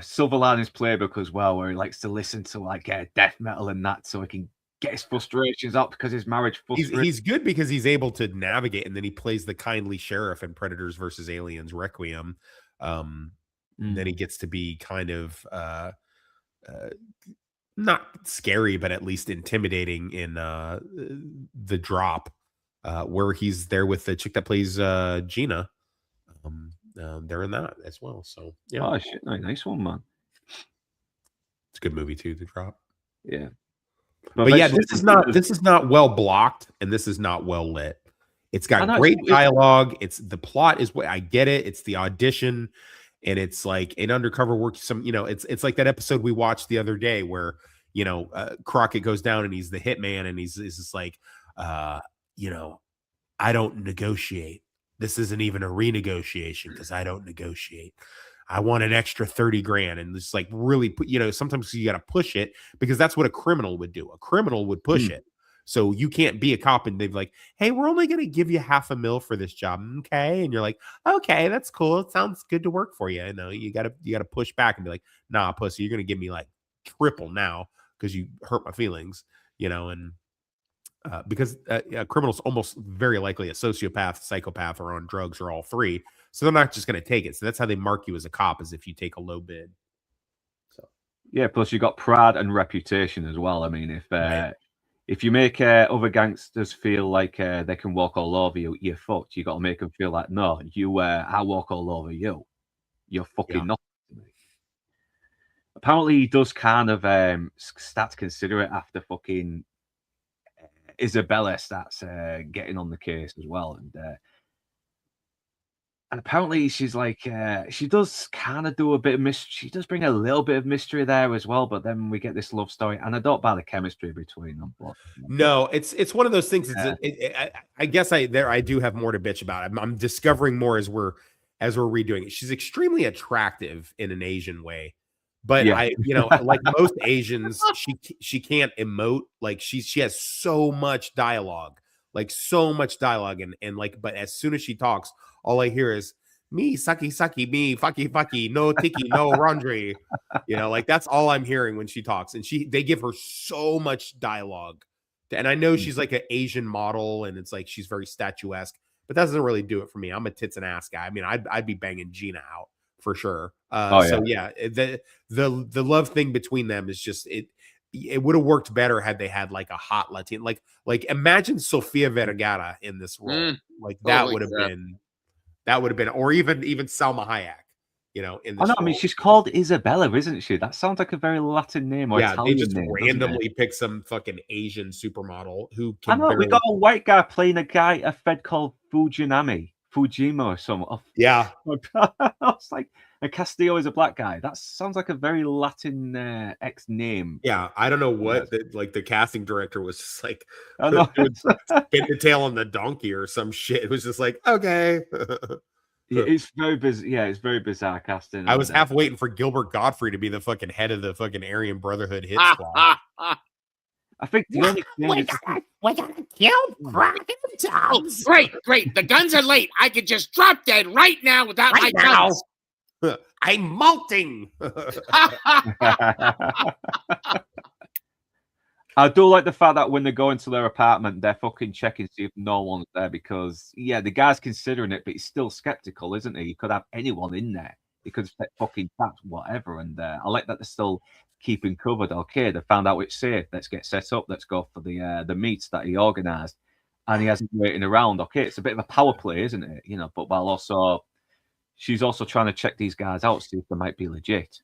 Silver Linings Playbook as well, where he likes to listen to like death metal and that, so he can get his frustrations out because his marriage. He's good because he's able to navigate, and then he plays the kindly sheriff in Predators versus Aliens Requiem. Then he gets to be kind of not scary, but at least intimidating in The Drop, where he's there with the chick that plays Gina. They're in that as well. So yeah. Oh shit, nice one, man. It's a good movie too, The Drop. Yeah. But yeah, this is not well blocked, and this is not well lit. It's got great dialogue. The plot is what I get it. It's the audition, and it's like an undercover work. It's like that episode we watched the other day where Crockett goes down and he's the hitman, and he's just like, I don't negotiate. This isn't even a renegotiation because I don't negotiate. I want an extra 30 grand. And just like really put, sometimes you got to push it because that's what a criminal would do. A criminal would push it. So you can't be a cop and they've like, hey, we're only going to give you $500,000 for this job. Okay. And you're like, okay, that's cool. It sounds good to work for you. You got to push back and be like, nah, pussy, you're going to give me like triple now because you hurt my feelings, and because criminals almost very likely a sociopath, psychopath, or on drugs, or all three. So they're not just going to take it. So that's how they mark you as a cop, is if you take a low bid. So Yeah, plus you got pride and reputation as well. I mean, right. if you make other gangsters feel like they can walk all over you, you're fucked. You got to make them feel like, no, I walk all over you. You're fucking Yeah. nothing to me. Apparently, he does kind of start to consider it after fucking Isabella starts getting on the case as well, and apparently she's like she does kind of do a bit of mystery. She does bring a little bit of mystery there as well, but then we get this love story, and I don't buy the chemistry between them. But No, it's one of those things. Yeah. I guess I do have more to bitch about. I'm discovering more as we're redoing it. She's extremely attractive in an Asian way, but Yeah. like most Asians, she can't emote. Like she has so much dialogue, and like, but as soon as she talks, all I hear is me sucky me fucky no tiki no laundry. Like that's all I'm hearing when she talks, and they give her so much dialogue. And I know she's like an Asian model, and it's like she's very statuesque, but that doesn't really do it for me. I'm a tits and ass guy. I mean, I'd be banging Gina out for sure. So yeah, the love thing between them is just it would have worked better had they had like a hot Latin, like imagine Sofia Vergara in this role. Like that would have been, or even Salma Hayek. In this I role. mean, she's called Isabella, isn't she? That sounds like a very Latin name or Italian they just name. randomly pick some fucking Asian supermodel who I can. know we got a white guy playing a Fed called Fujima or something. Yeah, I was like, and Castillo is a black guy. That sounds like a very Latin X name. Yeah, I don't know what the casting director was just like. I know. Spin the tail on the donkey or some shit. It was just like, okay. Yeah, it's very bizarre. Yeah, it's very bizarre casting. I was half waiting for Gilbert Gottfried to be the fucking head of the fucking Aryan Brotherhood hit squad. I think the only thing we're gonna kill crocodiles. Oh, great. The guns are late. I could just drop dead right now without my guns. I'm molting. I do like the fact that when they go into their apartment, they're fucking checking to see if no one's there because, yeah, the guy's considering it, but he's still skeptical, isn't he? He could have anyone in there. He could have fucking trapped whatever. And I like that they're still keeping covered. Okay, they found out it's safe. Let's get set up. Let's go for the meets that he organised. And he hasn't waiting around. Okay, it's a bit of a power play, isn't it? But while also, she's also trying to check these guys out, see if they might be legit.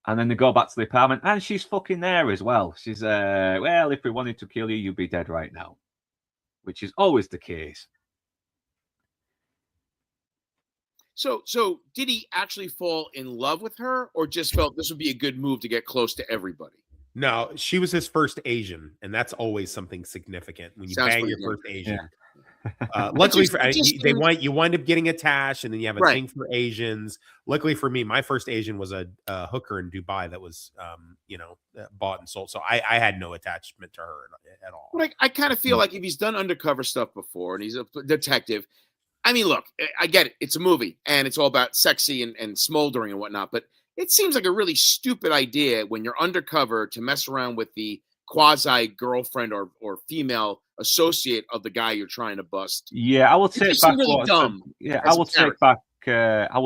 And then they go back to the apartment, and she's fucking there as well. She's, well, if we wanted to kill you, you'd be dead right now. Which is always the case. So did he actually fall in love with her, or just felt this would be a good move to get close to everybody? No, she was his first Asian, and that's always something significant when you bang your first Asian. Yeah. Luckily, you wind up getting attached, and then you have a thing for Asians. Luckily for me, my first Asian was a hooker in Dubai that was, bought and sold. So I had no attachment to her at all. But I kind of feel like if he's done undercover stuff before and he's a detective, I mean, look, I get it. It's a movie, and it's all about sexy and smoldering and whatnot. But it seems like a really stupid idea when you're undercover to mess around with the quasi girlfriend or female associate of the guy you're trying to bust. Yeah, I will take back really what dumb. I will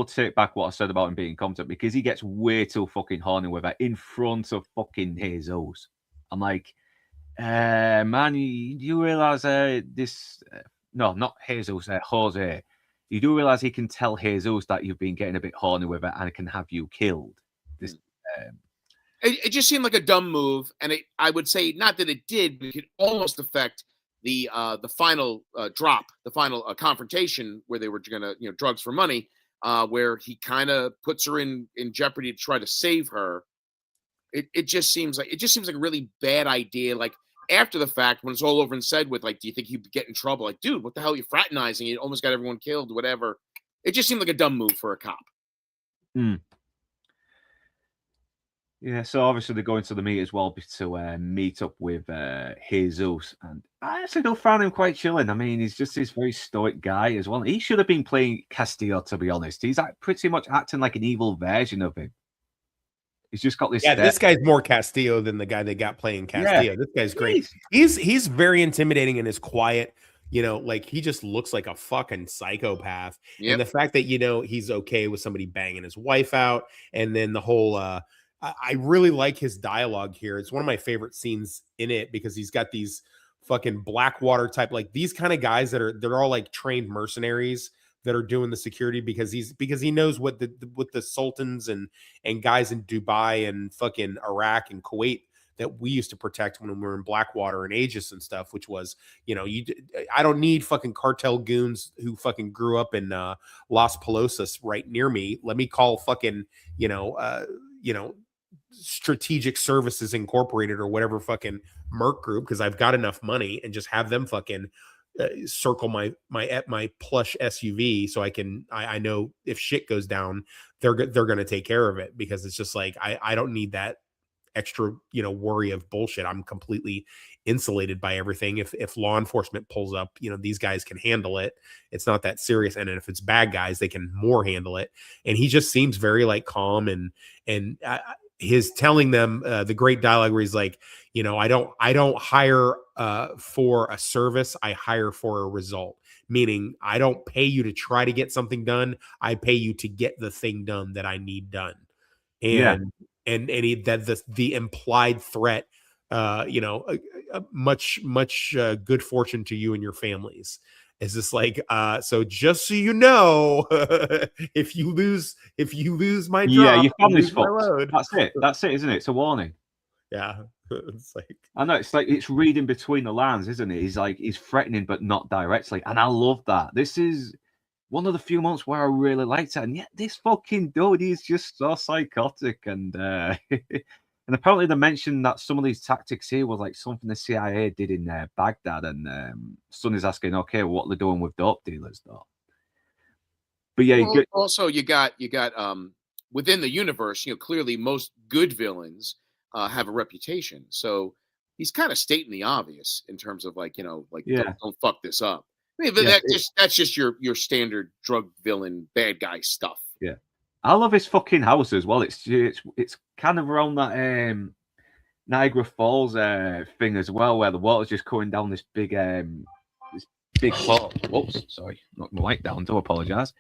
take back what I said about him being competent, because he gets way too fucking horny with her in front of fucking Jesus. I'm like, man, you realize this? No, not Jesus, Jose. You do realize he can tell Jesus that you've been getting a bit horny with her and can have you killed. This. It just seemed like a dumb move, and I would say not that it did, but it could almost affect the final drop, the final confrontation where they were going to drugs for money, where he kind of puts her in jeopardy to try to save her. It just seems like a really bad idea. Like after the fact, when it's all over and said with like, do you think you'd get in trouble? Like, dude, what the hell are you fraternizing? You almost got everyone killed, whatever. It just seemed like a dumb move for a cop. Yeah, so obviously they're going to the meet as well to meet up with Jesus, and I actually don't find him quite chilling. I mean, he's just this very stoic guy as well. He should have been playing Castillo, to be honest. He's pretty much acting like an evil version of him. He's just got this. Yeah, this guy's more Castillo than the guy they got playing Castillo. Yeah. This guy's great. He's very intimidating and is quiet. Like he just looks like a fucking psychopath. Yep. And the fact that he's okay with somebody banging his wife out, and then the whole I really like his dialogue here. It's one of my favorite scenes in it because he's got these fucking Blackwater type, like these kind of guys they're all like trained mercenaries that are doing the security because he knows what the sultans and guys in Dubai and fucking Iraq and Kuwait that we used to protect when we were in Blackwater and Aegis and stuff, which was, I don't need fucking cartel goons who fucking grew up in Las Palosas right near me. Let me call fucking, Strategic Services Incorporated or whatever fucking Merc group, because I've got enough money, and just have them fucking circle my plush SUV so I know if shit goes down, they're going to take care of it, because it's just like, I don't need that extra, worry of bullshit. I'm completely insulated by everything. If law enforcement pulls up, these guys can handle it. It's not that serious. And if it's bad guys, they can more handle it. And he just seems very like calm and his telling them the great dialogue where he's like, I don't hire for a service. I hire for a result. Meaning I don't pay you to try to get something done. I pay you to get the thing done that I need done. And the implied threat, much good fortune to you and your families. Is this like, so just so you know, if you lose my job, your family's fucked. That's it, isn't it? It's a warning. Yeah. It's like, I know, it's reading between the lines, isn't it? He's threatening but not directly, and I love that. This is one of the few months where I really liked it, and yet this fucking dude is just so psychotic, and and apparently they mentioned that some of these tactics here was like something the CIA did in Baghdad, and Sonny's asking, okay, what they're doing with dope dealers though. But yeah, also you got within the universe, clearly most good villains have a reputation, so he's kind of stating the obvious in terms of don't fuck this up. I mean, that's just your standard drug villain bad guy stuff. Yeah, I love his fucking house as well. It's kind of around that Niagara Falls thing as well, where the water's just coming down this big plot. Whoops, sorry, knocked my light down. Do apologize.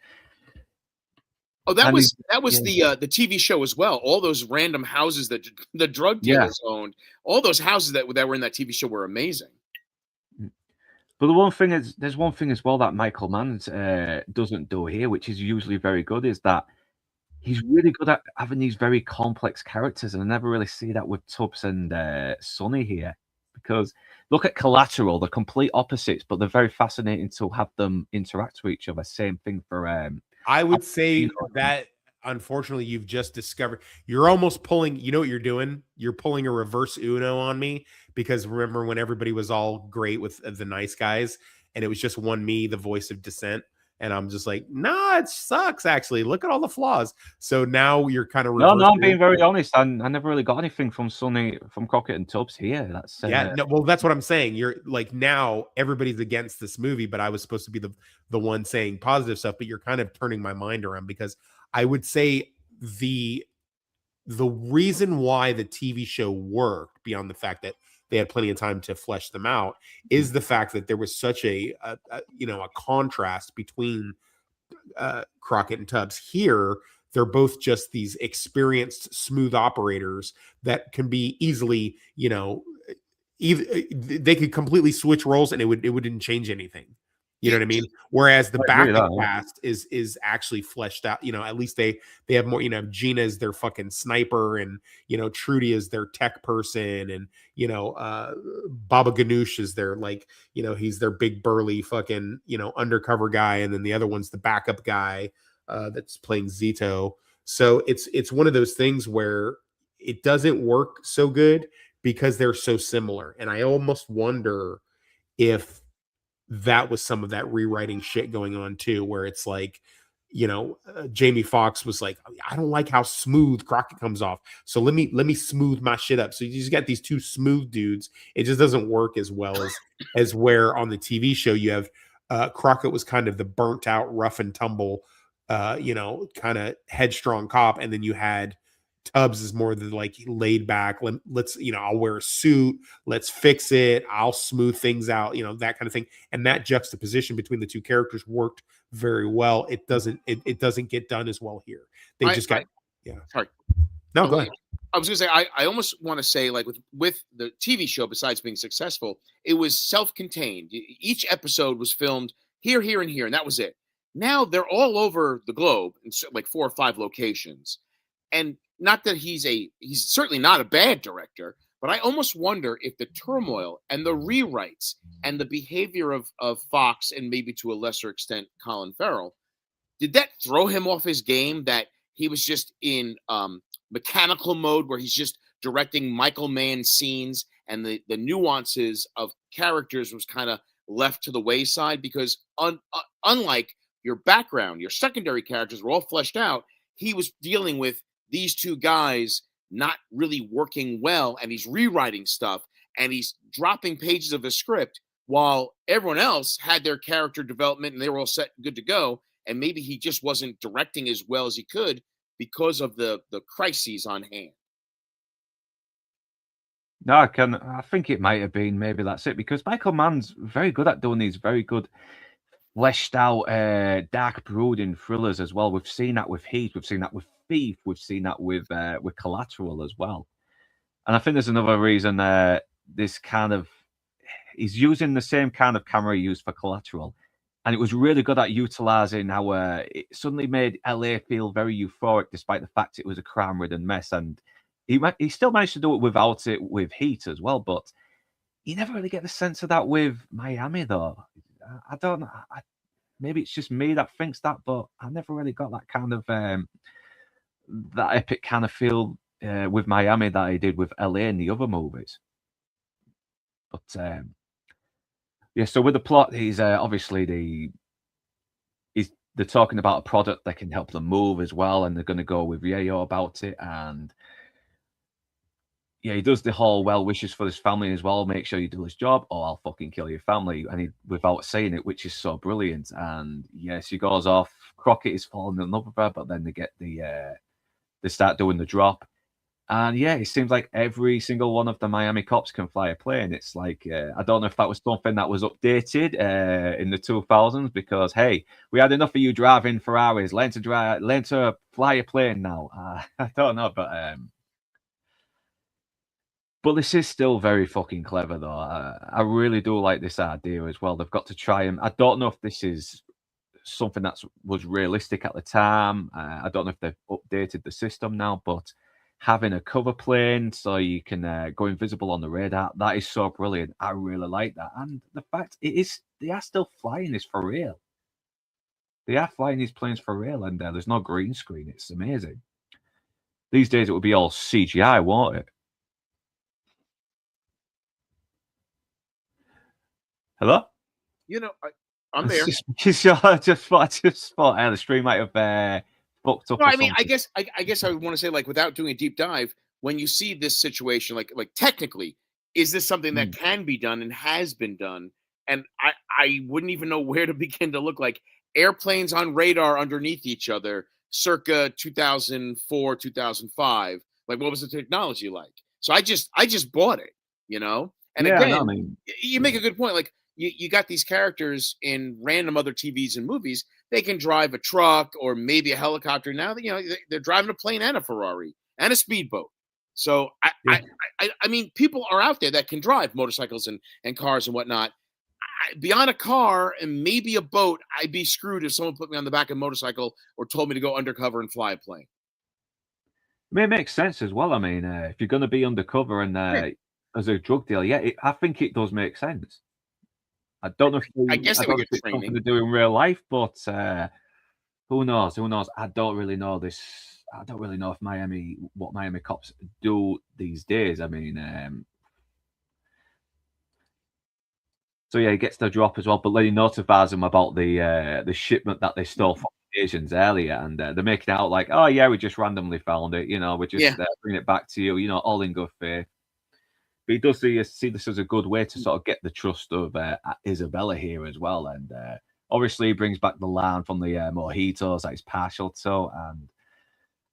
Oh, that was the TV show as well. All those random houses that the drug dealers owned, all those houses that were in that TV show were amazing. But the one thing is, there's one thing as well that Michael Mann doesn't do here, which is usually very good, is that he's really good at having these very complex characters, and I never really see that with Tubbs and Sonny here. Because look at Collateral, they're complete opposites, but they're very fascinating to have them interact with each other. Same thing for I would say that unfortunately you've just discovered you're almost pulling, you know what you're doing? You're pulling a reverse Uno on me, because remember when everybody was all great with the nice guys and it was just me, the voice of dissent, and I'm just like, nah, it sucks actually. Look at all the flaws. So now you're kind of no, I'm being very honest. I never really got anything from Crockett and Tubbs here. That's well, that's what I'm saying. You're like, now everybody's against this movie, but I was supposed to be the one saying positive stuff, but you're kind of turning my mind around, because I would say the reason why the TV show worked, beyond the fact that they had plenty of time to flesh them out, is the fact that there was such a contrast between Crockett and Tubbs. Here, they're both just these experienced, smooth operators that can be easily, they could completely switch roles and it wouldn't change anything. You know what I mean? Whereas the backup cast is actually fleshed out. At least they have more. Gina is their fucking sniper, and Trudy is their tech person, and Baba Ganoush is their he's their big burly fucking undercover guy, and then the other one's the backup guy that's playing Zito. So it's one of those things where it doesn't work so good because they're so similar, and I almost wonder if that was some of that rewriting shit going on too, where it's like, Jamie Foxx was like, I don't like how smooth Crockett comes off, so let me smooth my shit up. So you just got these two smooth dudes. It just doesn't work as well as where on the TV show you have Crockett was kind of the burnt out, rough and tumble, kind of headstrong cop, and then you had Tubbs is more the like laid back. Let's I'll wear a suit. Let's fix it. I'll smooth things out. That kind of thing. And that juxtaposition between the two characters worked very well. It doesn't get done as well here. They just got Sorry. No, go ahead. I was gonna say I almost want to say like with the TV show, besides being successful, it was self-contained. Each episode was filmed here, here, and here, and that was it. Now they're all over the globe in like 4 or 5 locations. And not that he's certainly not a bad director, but I almost wonder if the turmoil and the rewrites and the behavior of Fox and maybe to a lesser extent Colin Farrell, did that throw him off his game, that he was just in mechanical mode where he's just directing Michael Mann scenes and the nuances of characters was kind of left to the wayside? Because unlike your background, your secondary characters were all fleshed out, he was dealing with these two guys not really working well, and he's rewriting stuff and he's dropping pages of a script while everyone else had their character development and they were all set good to go. And maybe he just wasn't directing as well as he could because of the crises on hand. No, I think it might have been, maybe that's it, because Michael Mann's very good at doing these very good fleshed out dark brooding thrillers as well. We've seen that with Heat, we've seen that with Thief, we've seen that with Collateral as well. And I think there's another reason this kind of, he's using the same kind of camera he used for Collateral, and it was really good at utilizing how it suddenly made LA feel very euphoric, despite the fact it was a crime-ridden mess. And he still managed to do it without it with Heat as well, but you never really get the sense of that with Miami, though. I don't know. Maybe it's just me that thinks that, but I never really got that kind of that epic kind of feel with Miami that I did with LA in the other movies. But yeah, so with the plot, he's obviously they're talking about a product that can help them move as well, and they're going to go with Yayo about it. And yeah, he does the whole well wishes for his family as well. Make sure you do his job, or I'll fucking kill your family. And he, without saying it, which is so brilliant. And yes, he goes off. Crockett is falling in love with her, but then they get they start doing the drop. And yeah, it seems like every single one of the Miami cops can fly a plane. It's like, I don't know if that was something that was updated in the 2000s, because, hey, we had enough of you driving Ferraris. Learn to fly a plane now. I don't know, but this is still very fucking clever, though. I really do like this idea as well. They've got to try and, I don't know if this is something that was realistic at the time. I don't know if they've updated the system now, but having a cover plane so you can go invisible on the radar, that is so brilliant. I really like that. And the fact they are still flying this for real. They are flying these planes for real, and there's no green screen. It's amazing. These days it would be all CGI, won't it? Hello? I'm there. Just thought the stream might have booked up. No, I mean, I guess I would want to say, like, without doing a deep dive, when you see this situation, like technically, is this something that can be done and has been done? And I wouldn't even know where to begin to look. Like airplanes on radar underneath each other, circa 2004, 2005. Like, what was the technology like? So I just bought it, And yeah, again, no, I mean, you make a good point. Like you got these characters in random other TVs and movies. They can drive a truck or maybe a helicopter. Now that they're driving a plane and a Ferrari and a speedboat. So I mean, people are out there that can drive motorcycles and cars and whatnot. Beyond a car and maybe a boat, I'd be screwed if someone put me on the back of a motorcycle or told me to go undercover and fly a plane. I mean, it makes sense as well. I mean, if you're going to be undercover and as a drug dealer, I think it does make sense. I don't know if it's something to do in real life, but who knows? Who knows? I don't really know this. I don't really know what Miami cops do these days. I mean, so yeah, he gets the drop as well, but then he notifies them about the shipment that they stole from Asians earlier, and they're making it out like, oh yeah, we just randomly found it. We're just bringing it back to you. All in good faith. But he does see this as a good way to sort of get the trust of Isabella here as well. And obviously he brings back the line from the mojitos that he's partial to. And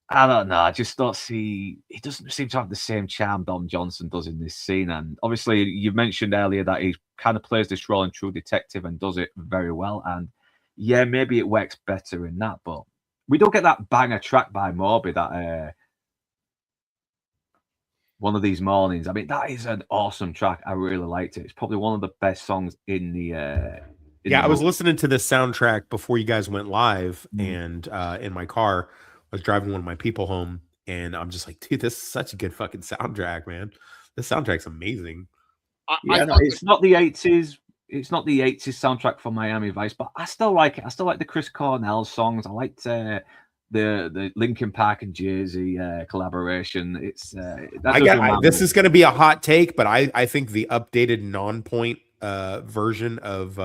I don't know. I just don't see. He doesn't seem to have the same charm Don Johnson does in this scene. And obviously, you mentioned earlier that he kind of plays this role in True Detective and does it very well. And yeah, maybe it works better in that. But we don't get that banger track by Moby that One of These Mornings. I mean, that is an awesome track. I really liked it. It's probably one of the best songs in the. I was listening to this soundtrack before you guys went live, and in my car, I was driving one of my people home, and I'm just like, dude, this is such a good fucking soundtrack, man. This soundtrack's amazing. It's not the 80s. It's not the 80s soundtrack for Miami Vice, but I still like it. I still like the Chris Cornell songs. I liked the Linkin Park and Jay-Z collaboration. It's this is going to be a hot take, but I think the updated non-point version of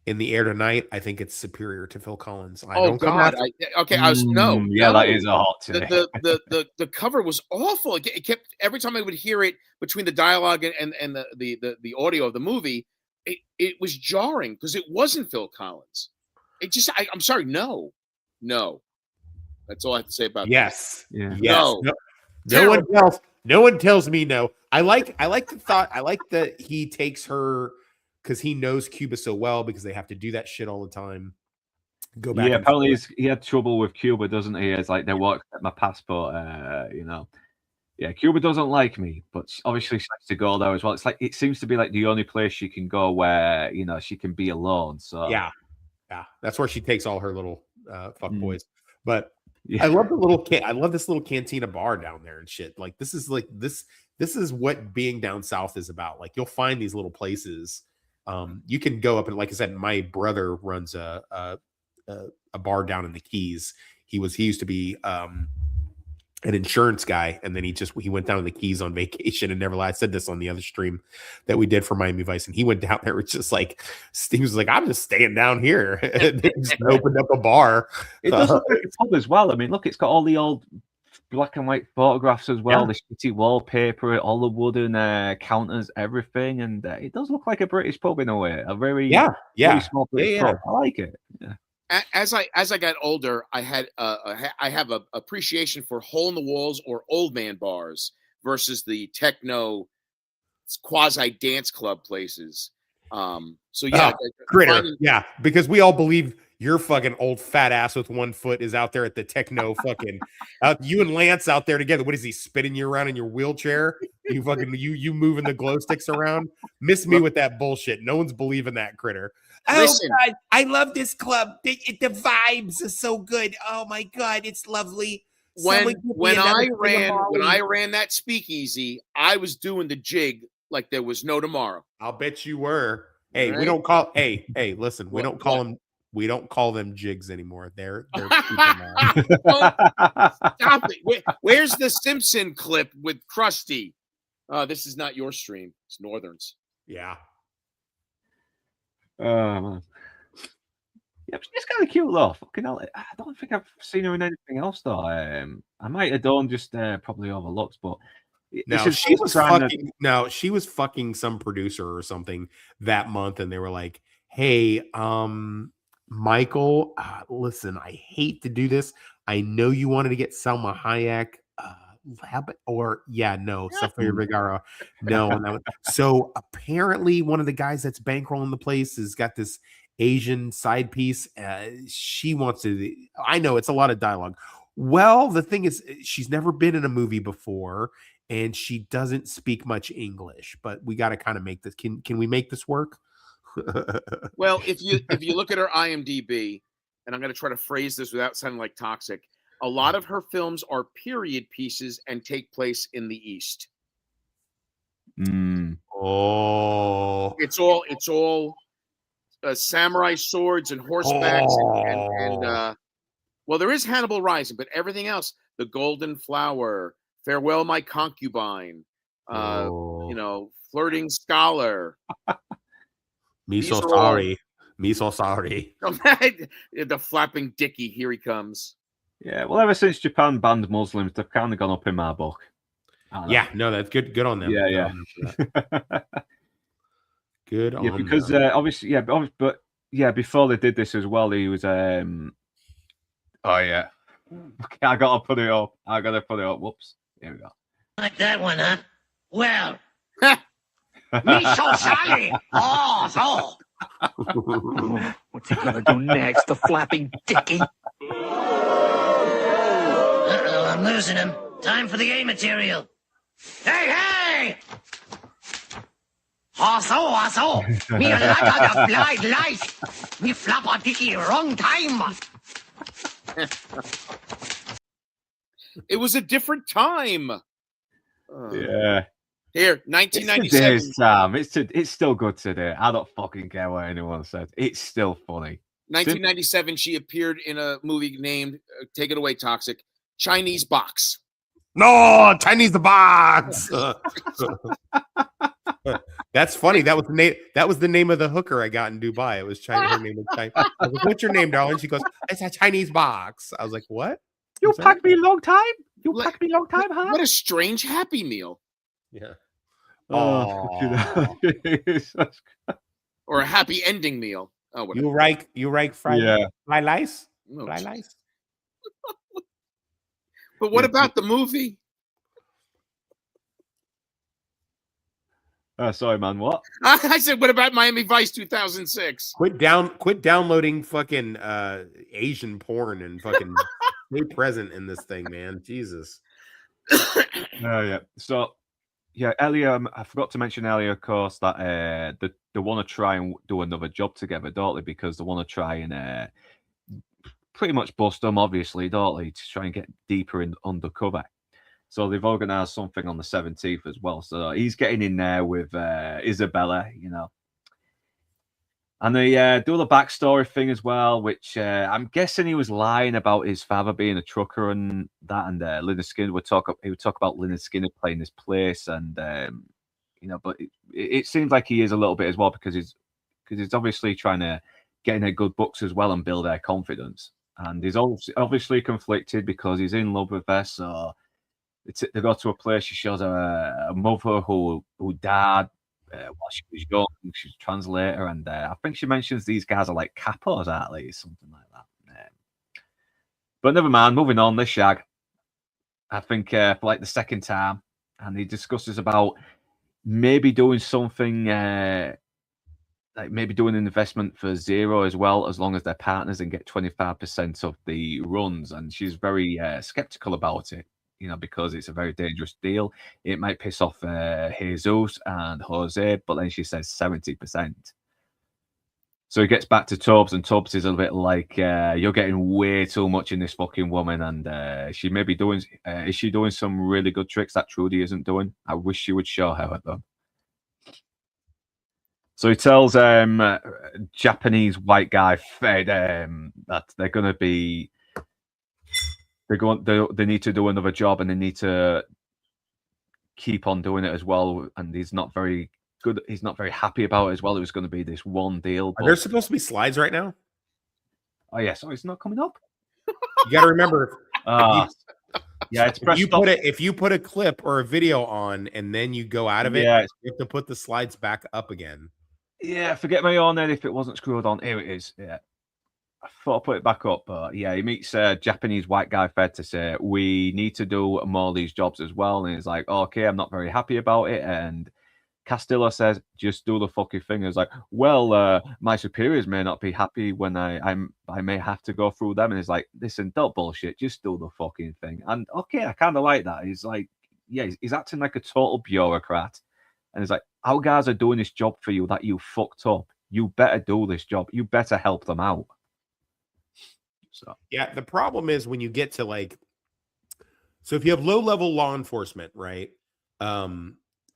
In the Air Tonight, I think it's superior to Phil Collins. That is a hot take. The cover was awful. It kept, every time I would hear it between the dialogue and the audio of the movie, it was jarring because it wasn't Phil Collins. It just I'm sorry, no. That's all I have to say about yes. That. Yes. No one tells me no. I like the thought. I like that he takes her because he knows Cuba so well because they have to do that shit all the time. Go back. Yeah, apparently he had trouble with Cuba, doesn't he? It's like they won't accept my passport. Yeah, Cuba doesn't like me, but obviously she likes to go there as well. It's like it seems to be like the only place she can go where she can be alone. So yeah, that's where she takes all her little fuck boys. But I love I love this little cantina bar down there and shit. Like this is what being down south is about. Like you'll find these little places. You can go up and, like I said, my brother runs a bar down in the Keys. He used to be an insurance guy, and then he went down to the Keys on vacation and never left. I said this on the other stream that we did for Miami Vice, and he went down there. It's just like he was like, I'm just staying down here. And they just opened up a bar. It does look like a pub as well. I mean, look, it's got all the old black and white photographs as well, the shitty wallpaper, all the wooden counters, everything, and it does look like a British pub in a way. A very small British pub. I like it. Yeah. As I got older, I have a appreciation for hole in the walls or old man bars versus the techno quasi dance club places. Critter, because we all believe your fucking old fat ass with one foot is out there at the techno fucking you and Lance out there together. What is he spinning you around in your wheelchair? You fucking you moving the glow sticks around? Miss me with that bullshit. No one's believing that, Critter. Listen, God, I love this club. The vibes are so good. Oh my God, it's lovely. When I ran that speakeasy, I was doing the jig like there was no tomorrow. I'll bet you were. Hey, right? We don't call. Hey, listen. We don't call them. We don't call them jigs anymore. They're Stop it. Where's the Simpson clip with Krusty? This is not your stream. It's Northern's. Yeah. Man. Yeah, she's kind of cute though. Fucking hell, I don't think I've seen her in anything else though. I might have done just probably overlooked, but no, she was fucking some producer or something that month, and they were like, "Hey, Michael, listen, I hate to do this. I know you wanted to get Salma Hayek, Sofia Vergara, no. So apparently, one of the guys that's bankrolling the place has got this Asian side piece. She wants to. I know it's a lot of dialogue. Well, the thing is, she's never been in a movie before, and she doesn't speak much English. But we got to kind of make this. Can we make this work? Well, if you look at her IMDb, and I'm going to try to phrase this without sounding like toxic, a lot of her films are period pieces and take place in the East. Oh, it's all samurai swords and horsebacks and well, there is Hannibal Rising, but everything else, The Golden Flower, Farewell My Concubine, Flirting Scholar. Me so sorry. The flapping Dickie, here he comes. Yeah, well, ever since Japan banned Muslims, they've kind of gone up in my book. Yeah, no, that's good. Good on them. Yeah. Good on them. Because obviously, but before they did this as well, he was. Okay, I gotta put it up. Whoops. Here we go. Like that one, huh? Well, me so sorry. Oh, so. What's he gonna do next, the flapping dicky? Uh-oh, I'm losing him. Time for the A material. Hey, hey! Also. Me a lot of the blind life. Me flapper dicky wrong time. It was a different time. Yeah. Here, It's 1997. today's time. It's still good today. I don't fucking care what anyone says. It's still funny. 1997, she appeared in a movie named, take it away, Toxic, Chinese Box. No, Chinese the box. That's funny. That was the name. That was the name of the hooker I got in Dubai. It was China. Her name was China. I was like, "What's your name, darling?" She goes, "It's a Chinese box." I was like, "What? You I'm sorry?" packed me a long time. You Let- packed me a long time, huh? What a strange Happy Meal. Yeah. Oh, Or a happy ending meal. Oh, whatever. You like fried yeah. fried lice? Oh, Fried geez. lice? But what about the movie? Sorry, man. What? I said, what about Miami Vice 2006? Quit downloading fucking Asian porn and fucking stay present in this thing, man. Jesus. Oh, yeah. So, yeah, Elliot, I forgot to mention earlier, of course, that they want to try and do another job together, don't they? Because they want to try and pretty much bust them, obviously, don't they? To try and get deeper in undercover. So they've organised something on the 17th as well. So he's getting in there with Isabella, you know. And they do the backstory thing as well, which I'm guessing he was lying about his father being a trucker and that. And Lynyrd Skynyrd he would talk about Lynyrd Skynyrd playing this place, and you know, but it seems like he is a little bit as well because he's obviously trying to get in their good books as well and build their confidence. And he's obviously conflicted because he's in love with her. So they go to a place. She shows a mother who died while she was young. She's a translator, and I think she mentions these guys are like capos, at least something like that. But never mind. Moving on. This shag, I think, for like the second time, and he discusses about maybe doing something. Like maybe doing an investment for zero as well, as long as they're partners and get 25% of the runs. And she's very skeptical about it, you know, because it's a very dangerous deal. It might piss off Jesus and Jose, but then she says 70%. So he gets back to Tubbs, and Tubbs is a bit like, you're getting way too much in this fucking woman. And she may be doing, is she doing some really good tricks that Trudy isn't doing? I wish she would show her them. So he tells Japanese white guy Fed that they're going to be they need to do another job, and they need to keep on doing it as well. And he's not very good. He's not very happy about it as well. It was going to be this one deal. Are there supposed to be slides right now? Oh yeah, so it's not coming up. You got to remember. Yeah, it's if you put a clip or a video on and then you go out of it, you have to put the slides back up again. Yeah, forget my own head if it wasn't screwed on. Here it is. Yeah. I thought I put it back up, but yeah, he meets a Japanese white guy Fed to say, we need to do more of these jobs as well. And he's like, okay, I'm not very happy about it. And Castillo says, just do the fucking thing. It's like, well, my superiors may not be happy when I may have to go through them. And he's like, listen, don't bullshit, just do the fucking thing. And okay, I kind of like that. He's like, yeah, he's acting like a total bureaucrat. And it's like, our guys are doing this job for you that you fucked up. You better do this job. You better help them out. So yeah, the problem is when you get to like, so if you have low-level law enforcement, right?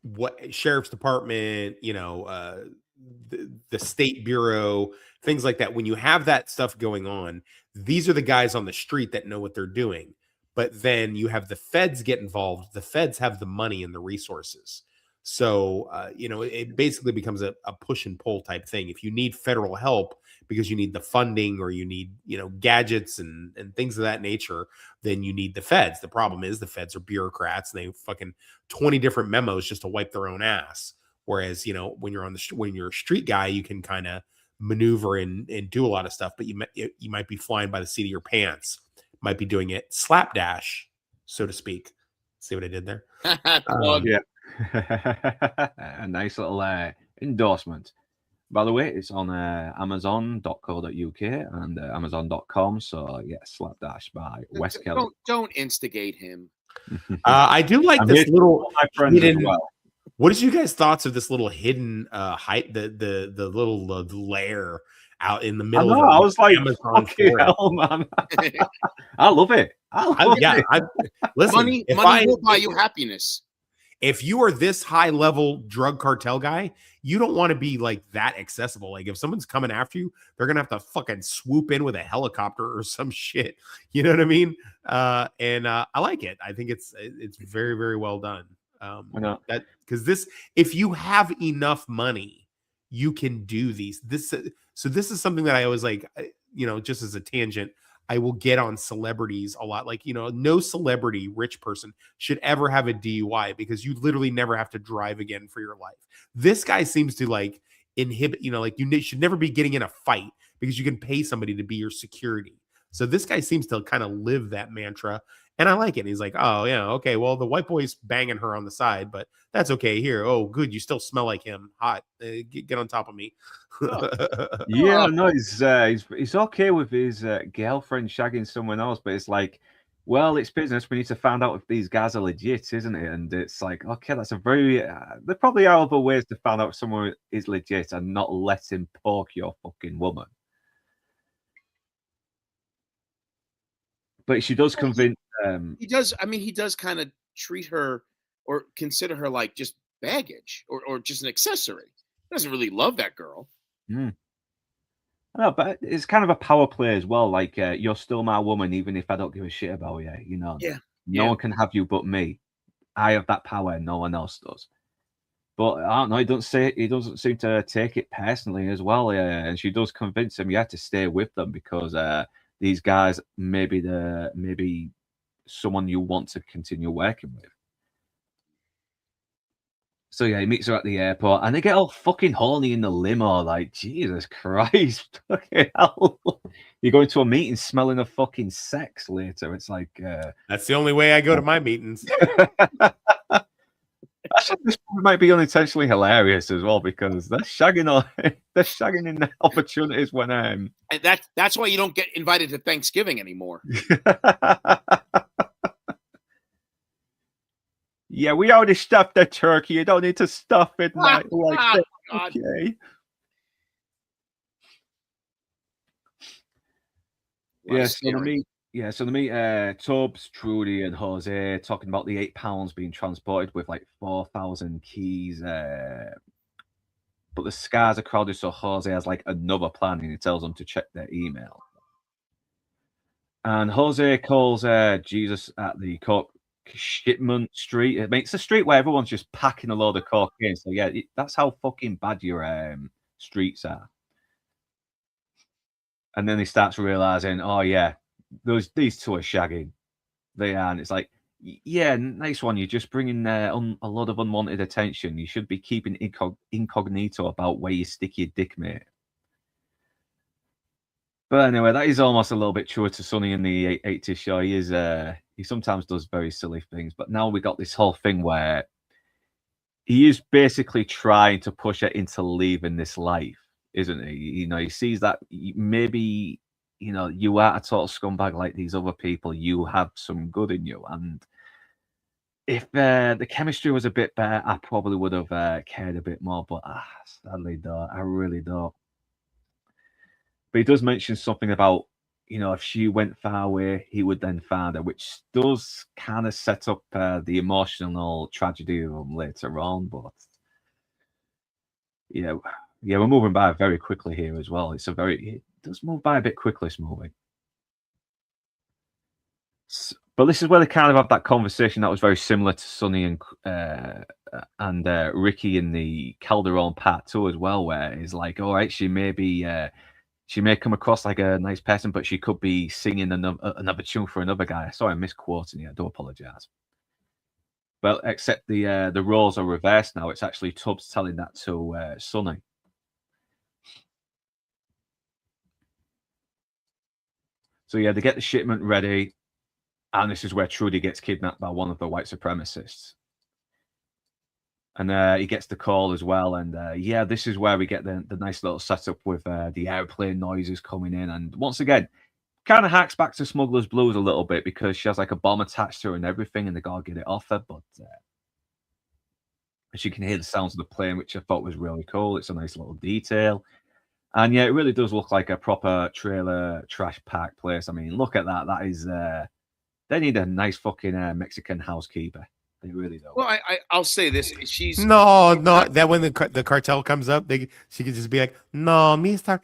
What sheriff's department, you know, the state bureau, things like that. When you have that stuff going on, these are the guys on the street that know what they're doing. But then you have the feds get involved. The feds have the money and the resources. So, you know, it basically becomes a push and pull type thing. If you need federal help because you need the funding or you need, you know, gadgets and things of that nature, then you need the feds. The problem is the feds are bureaucrats and they fucking 20 different memos just to wipe their own ass. Whereas, you know, when you're a street guy, you can kind of maneuver and do a lot of stuff, but you might be flying by the seat of your pants might be doing it slapdash, so to speak. See what I did there? Plug. Yeah. A nice little endorsement. By the way, it's on amazon.co.uk and amazon.com. So, yeah, Slapdash by Wes Kelly. Don't instigate him. I do like I'm this here to little support my friends as hidden. well. What is you guys' thoughts of this little hidden height, the little lair out in the I middle know, of I was like, Amazon fucking forest? hell, man. I love it. Listen, Money will buy you happiness. If you are this high level drug cartel guy, you don't want to be like that accessible. Like if someone's coming after you, they're gonna have to fucking swoop in with a helicopter or some shit. You know what I mean? And I like it. I think it's very, very well done. That because this, if you have enough money, you can do these. So this is something that I always like. Just as a tangent, I will get on celebrities a lot. Like, no celebrity rich person should ever have a DUI because you literally never have to drive again for your life. This guy seems to like inhibit, like you should never be getting in a fight because you can pay somebody to be your security. So this guy seems to kind of live that mantra. And I like it. He's like, oh, yeah, okay, well, the white boy's banging her on the side, but that's okay. Here, oh, good, you still smell like him. Hot. Get on top of me. Yeah, no, he's okay with his girlfriend shagging someone else, but it's like, well, it's business. We need to find out if these guys are legit, isn't it? And it's like, okay, that's a very. There probably are other ways to find out if someone is legit and not let him poke your fucking woman. But she does convince. He does. I mean, he does kind of treat her or consider her like just baggage or just an accessory. He doesn't really love that girl. I know, but it's kind of a power play as well. Like, you're still my woman, even if I don't give a shit about you. Yeah. No one can have you but me. I have that power. No one else does. But I don't know. He doesn't seem to take it personally as well. And she does convince him, to stay with them because these guys maybe someone you want to continue working with. So yeah, he meets her at the airport, and they get all fucking horny in the limo. Like, Jesus Christ, fucking hell! You're going to a meeting smelling of fucking sex later. It's like that's the only way I go to my meetings. Actually, this might be unintentionally hilarious as well because they're shagging in the opportunities when and that's why you don't get invited to Thanksgiving anymore. Yeah, we already stuffed the turkey. You don't need to stuff it like that. Okay. Yeah, so to meet Tubbs, Trudy, and Jose talking about the £8 being transported with like 4,000 keys. But the scars are crowded, so Jose has like another plan, and he tells them to check their email. And Jose calls Jesus at the coke shipment street. I mean, it's a street where everyone's just packing a load of cocaine. So yeah, that's how fucking bad your streets are. And then he starts realizing, oh yeah, these two are shagging. They are, and it's like, yeah, nice one. You're just bringing a lot of unwanted attention. You should be keeping incognito about where you stick your dick, mate. But anyway, that is almost a little bit truer to Sonny in the 80s show. He sometimes does very silly things, but now we got this whole thing where he is basically trying to push her into leaving this life, isn't he? He sees that maybe, you are a total scumbag like these other people. You have some good in you. And if the chemistry was a bit better, I probably would have cared a bit more. But sadly, don't. I really don't. But he does mention something about, if she went far away, he would then find her, which does kind of set up the emotional tragedy of them later on. But yeah, we're moving by very quickly here as well. It does move by a bit quickly, this movie. But this is where they kind of have that conversation that was very similar to Sonny and Ricky in the Calderon Part 2 as well, where it's like, all right, she may come across like a nice person, but she could be singing another tune for another guy. Sorry, I'm misquoting you. I do apologize. Well, except the roles are reversed now. It's actually Tubbs telling that to Sonny. So yeah, they get the shipment ready, and this is where Trudy gets kidnapped by one of the white supremacists. And he gets the call as well. And yeah, this is where we get the nice little setup with the airplane noises coming in. And once again, kind of hacks back to Smuggler's Blues a little bit because she has like a bomb attached to her and everything, and they gotta get it off her. But she can hear the sounds of the plane, which I thought was really cool. It's a nice little detail. And yeah, it really does look like a proper trailer trash pack place. I mean, look at that. That is, they need a nice fucking Mexican housekeeper. They really do. Well, I'll say this: she's No. That when the cartel comes up, she could just be like, "No, Mister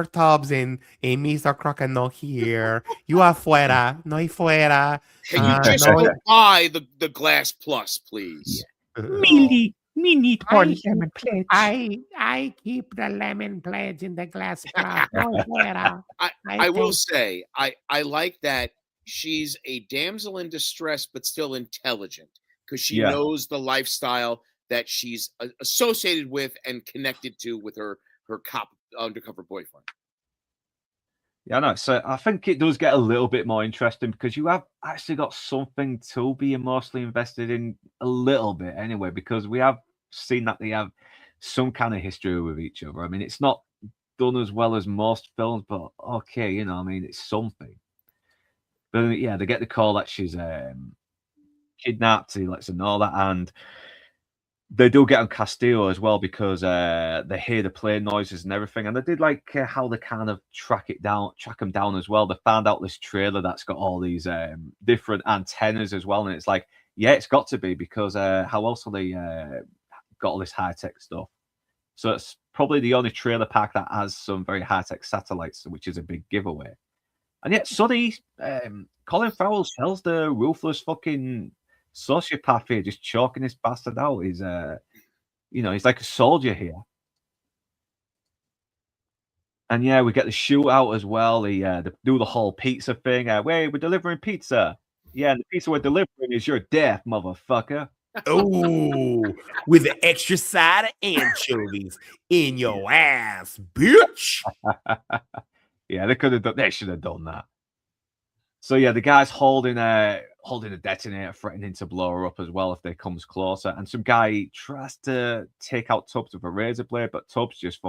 Tubbs and Mister Crockett not here. You are fuera, no fuera." Can you just go buy the Glass Plus, please? Me need one lemon pledge. I keep the lemon pledge in the glass glass. No fuera. I will say I like that she's a damsel in distress, but still intelligent because she knows the lifestyle that she's associated with and connected to with her cop undercover boyfriend. Yeah, no. So I think it does get a little bit more interesting because you have actually got something to be emotionally invested in a little bit anyway, because we have seen that they have some kind of history with each other. I mean, it's not done as well as most films, but okay, you know, I mean, it's something. But yeah, they get the call that she's kidnapped. He lets her know that, and they do get on Castillo as well because they hear the plane noises and everything. And they did like how they kind of track them down as well. They found out this trailer that's got all these different antennas as well, and it's like, yeah, it's got to be because how else have they got all this high tech stuff? So it's probably the only trailer park that has some very high tech satellites, which is a big giveaway. And yet, Suddy, Colin Farrell sells the ruthless fucking sociopath here, just choking this bastard out. He's, you know, he's like a soldier here. And yeah, we get the shootout as well. They do the whole pizza thing. Wait, we're delivering pizza. Yeah, and the pizza we're delivering is your death, motherfucker. Oh, with the extra side of anchovies in your ass, bitch. Yeah, they should have done that. So yeah, the guy's holding a detonator, threatening to blow her up as well if they comes closer. And some guy tries to take out Tubbs with a razor blade, but Tubbs just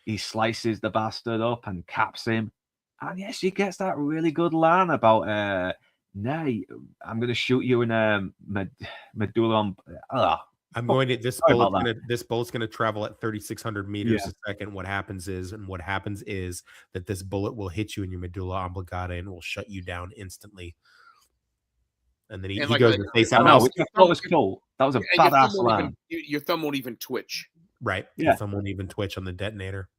he slices the bastard up and caps him. And yes, he gets that really good line about nah, I'm gonna shoot you in medulla. This bullet's gonna travel at 3,600 meters a second. What happens is that this bullet will hit you in your medulla oblongata and will shut you down instantly. And then he goes to say something else. Which I thought was cool. That was a badass line. Your thumb won't even twitch. Right. Yeah. Your thumb won't even twitch on the detonator.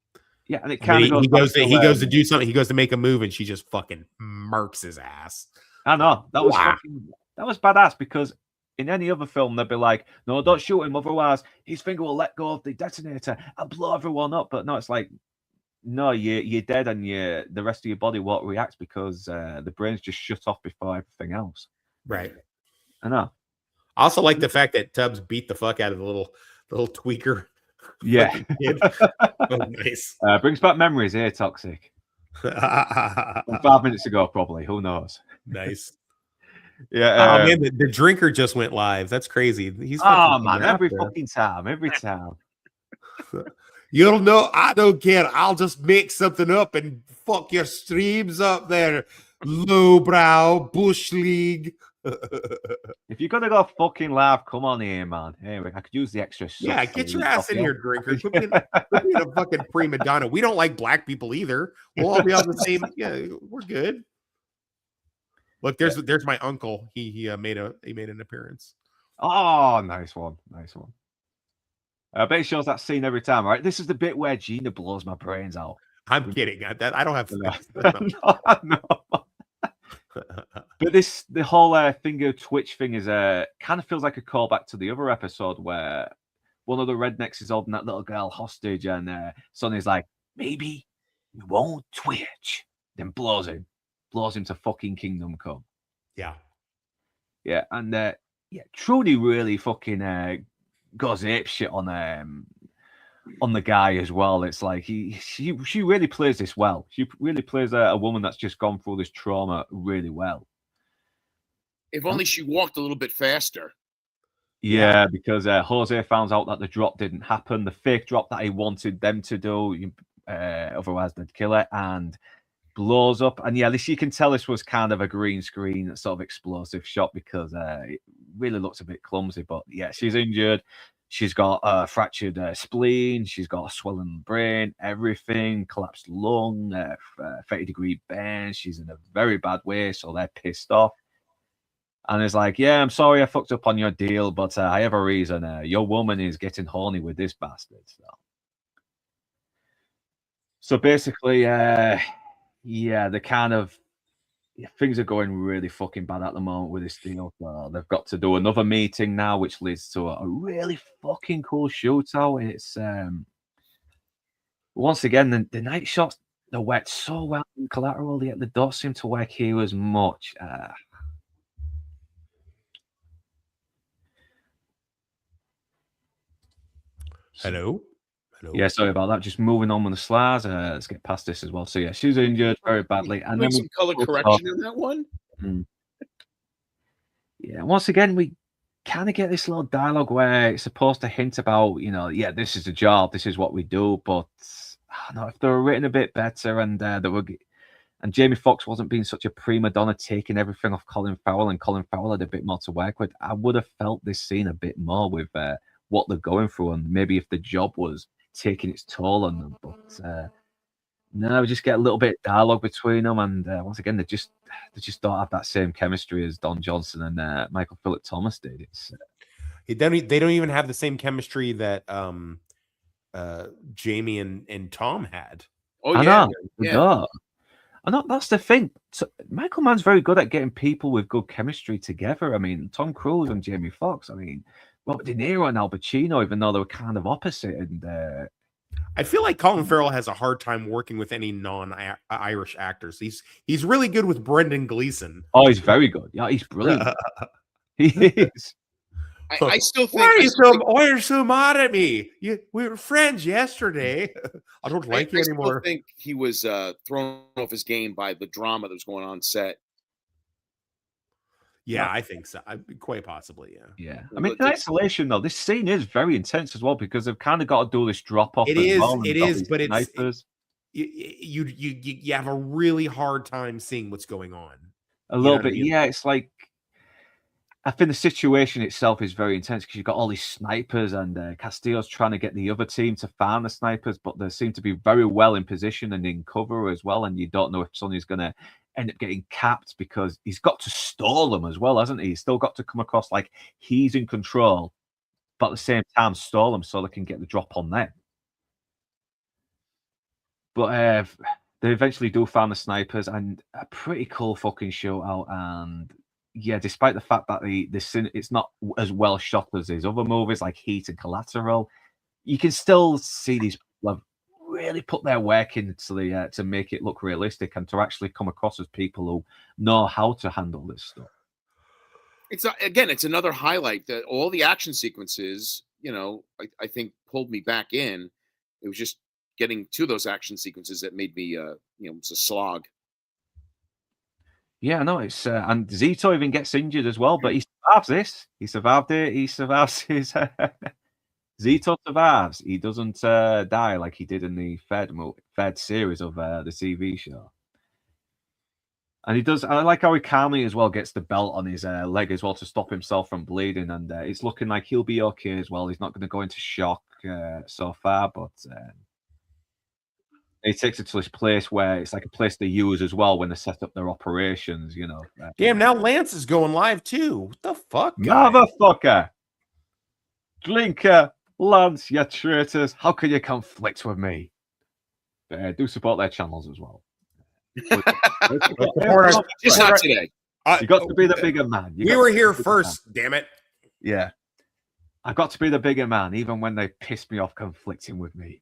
Yeah, and it kind of he goes to do something. He goes to make a move, and she just fucking murks his ass. I know that was badass because in any other film they'd be like, "No, don't shoot him, otherwise his finger will let go of the detonator and blow everyone up." But no, it's like, no, you're dead, and the rest of your body won't react because the brain's just shut off before everything else. Right. I know. I also like the fact that Tubbs beat the fuck out of the little tweaker. Yeah. Oh, nice. Brings back memories here, Toxic. 5 minutes ago, probably. Who knows? Nice. Yeah. Oh man, the drinker just went live. That's crazy. He's man, every time. You don't know. I don't care. I'll just make something up and fuck your streams up there, lowbrow bush league. If you're gonna go fucking live, come on here, man. Anyway, I could use the extra. Yeah, get your ass in here, drinker. Put me in a fucking prima donna. We don't like black people either. We'll all be on the same. Yeah, we're good. Look, there's my uncle. He made an appearance. Oh, nice one. I bet he shows that scene every time, right? This is the bit where Gina blows my brains out. I'm kidding. I don't have. No. But the whole finger twitch thing is kind of feels like a callback to the other episode where one of the rednecks is holding that little girl hostage, and Sonny's like, maybe you won't twitch, then blows him to fucking Kingdom Come. Yeah, and Trudy really fucking goes ape shit on on the guy as well. It's like she really plays this well. She really plays a woman that's just gone through this trauma really well. If only she walked a little bit faster. Yeah, because Jose found out that the drop didn't happen, the fake drop that he wanted them to do, otherwise they'd kill it, and blows up. And yeah, you can tell this was kind of a green screen sort of explosive shot because it really looks a bit clumsy. But yeah, she's injured. She's got a fractured spleen. She's got a swollen brain, everything, collapsed lung, 30-degree burn. She's in a very bad way, so they're pissed off. And it's like, yeah, I'm sorry I fucked up on your deal, but I have a reason. Your woman is getting horny with this bastard. So basically, yeah, the kind of things are going really fucking bad at the moment with this deal. They've got to do another meeting now, which leads to a really fucking cool shootout. It's once again the night shots, they worked so well in Collateral, yet they don't seem to work here as much. Hello. Yeah, sorry about that. Just moving on with the slars. Let's get past this as well. So yeah, she's injured very badly, and then some color correction on that one. Yeah, once again we kind of get this little dialogue where it's supposed to hint about, yeah, this is the job, this is what we do, but I don't know if they were written a bit better and Jamie Foxx wasn't being such a prima donna taking everything off Colin Farrell, and Colin Farrell had a bit more to work with. I would have felt this scene a bit more with what they're going through, and maybe if the job was taking its toll on them. But no, we just get a little bit of dialogue between them, and once again, they just don't have that same chemistry as Don Johnson and Michael Phillip Thomas did. It's they don't even have the same chemistry that Jamie and Tom had. Oh yeah. I know that's the thing. So Michael Mann's very good at getting people with good chemistry together. I mean, Tom Cruise and Jamie Foxx. I mean, Robert De Niro and Al Pacino, even though they were kind of opposite. And I feel like Colin Farrell has a hard time working with any non-Irish actors. He's really good with Brendan Gleeson. Oh, he's very good. Yeah, he's brilliant. He is. I still think. Why are you so mad at me? We were friends yesterday. I don't like you anymore. I think he was thrown off his game by the drama that was going on set. Yeah, I think so. Quite possibly, yeah. I mean, in isolation though, this scene is very intense as well because they've kind of got to do this drop off. It is, but it's you have a really hard time seeing what's going on. A little bit, yeah. It's like I think the situation itself is very intense because you've got all these snipers, and Castillo's trying to get the other team to farm the snipers, but they seem to be very well in position and in cover as well. And you don't know if Sonny's going to end up getting capped because he's got to stall them as well, hasn't he? He's still got to come across like he's in control, but at the same time stall them so they can get the drop on them. But they eventually do farm the snipers, and a pretty cool fucking shootout. And yeah, despite the fact that it's not as well shot as his other movies like Heat and Collateral, you can still see these people have really put their work into to make it look realistic and to actually come across as people who know how to handle this stuff. It's another highlight that all the action sequences, I think pulled me back in. It was just getting to those action sequences that made me, it was a slog. Yeah, no, it's and Zito even gets injured as well, but he survives this. He survived it. He survives his. Zito survives. He doesn't die like he did in the Fed series of the TV show. And he does. I like how he calmly as well gets the belt on his leg as well to stop himself from bleeding, and it's looking like he'll be okay as well. He's not going to go into shock so far, but. He takes it to this place where it's like a place they use as well when they set up their operations, Damn, now Lance is going live too. What the fuck? Motherfucker. Dlinker, Lance, you traitors. How can you conflict with me? Do support their channels as well. Just not today. You got to be the bigger man. We were here first, damn it. Yeah. I got to be the bigger man, even when they pissed me off conflicting with me.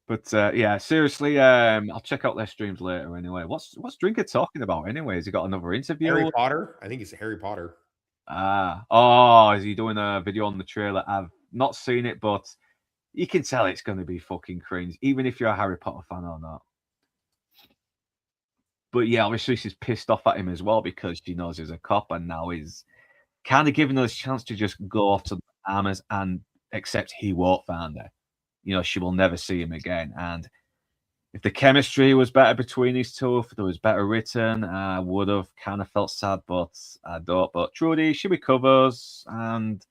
But yeah, seriously, I'll check out their streams later anyway. What's Drinker talking about anyway? Has he got another interview? Harry Potter? I think it's Harry Potter. Oh, is he doing a video on the trailer? I've not seen it, but You can tell it's going to be fucking cringe, even if you're a Harry Potter fan or not. But yeah, obviously she's pissed off at him as well because she knows he's a cop, and now he's kind of giving her a chance to just go off to the Bahamas and accept he won't find her. She will never see him again. And if the chemistry was better between these two, if it was better written, I would have kind of felt sad, but I don't. But Trudy, she recovers, and